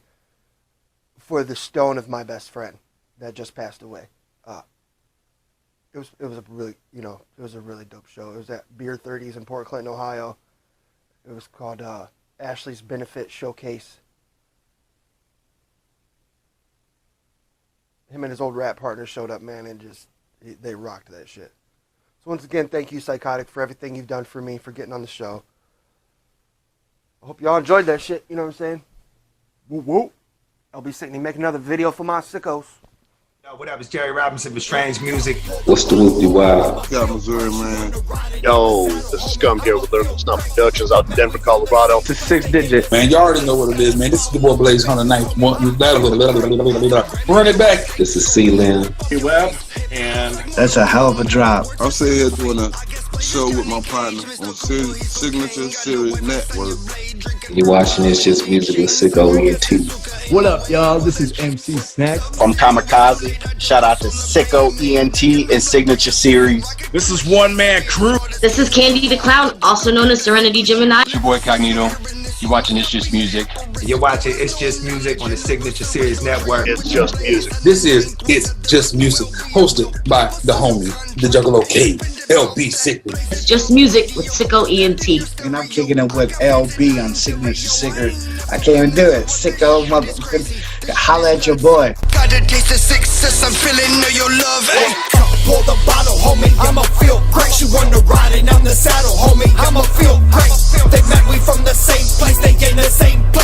S14: for the stone of my best friend that just passed away. It was a really, you know, it was a really dope show. It was at Beer 30s in Port Clinton, Ohio. It was called Ashley's Benefit Showcase. Him and his old rap partner showed up, man, and just, they rocked that shit. So once again, thank you, Cykotik, for everything you've done for me, for getting on the show. I hope y'all enjoyed that shit, you know what I'm saying? Woo woo. I'll be sitting and make another video for my sickos.
S8: Yo, what up? It's Jerry Robinson for Strange Music.
S13: What's the whoopty wow?
S8: Got Missouri, man.
S23: Yo, this is Scum here with Lyrical Snuff Productions out in Denver, Colorado.
S13: It's a 6 digit.
S24: Man, you already know what it is, man. This is the boy Blaze Hunter 9th. Run it back.
S13: This is C-Lin.
S23: Hey, Web, and
S13: that's a hell of a drop.
S7: I'm sitting here doing a show with my partner on Signature Series Network.
S13: You watching It's Just Music with SicKKo ENT.
S25: What up, y'all? This is MC Snack.
S23: from Kamikaze. Shout out to SicKKo ENT and Signature Series.
S8: This is One Man Crew.
S26: This is Candy the Clown, also known as Serenity Gemini.
S27: It's your boy Cognito. You're watching It's Just Music.
S8: You're watching It's Just Music on the Signature Series Network.
S23: It's Just Music.
S24: This is It's Just Music, hosted by the homie, the Juggalo K, LB Sickning.
S26: It's Just Music with SicKKo ENT.
S28: And I'm kicking it with LB on Signature Sicker. I can't even do it. SicKKo, motherfucker. Holla at your boy.
S18: Got a taste of success, I'm feeling your love. Hey, pour the bottle, homie. I'ma feel great. She wanna ride and I'm the saddle, homie. I'ma feel great. They met me from the same place, they in the same place.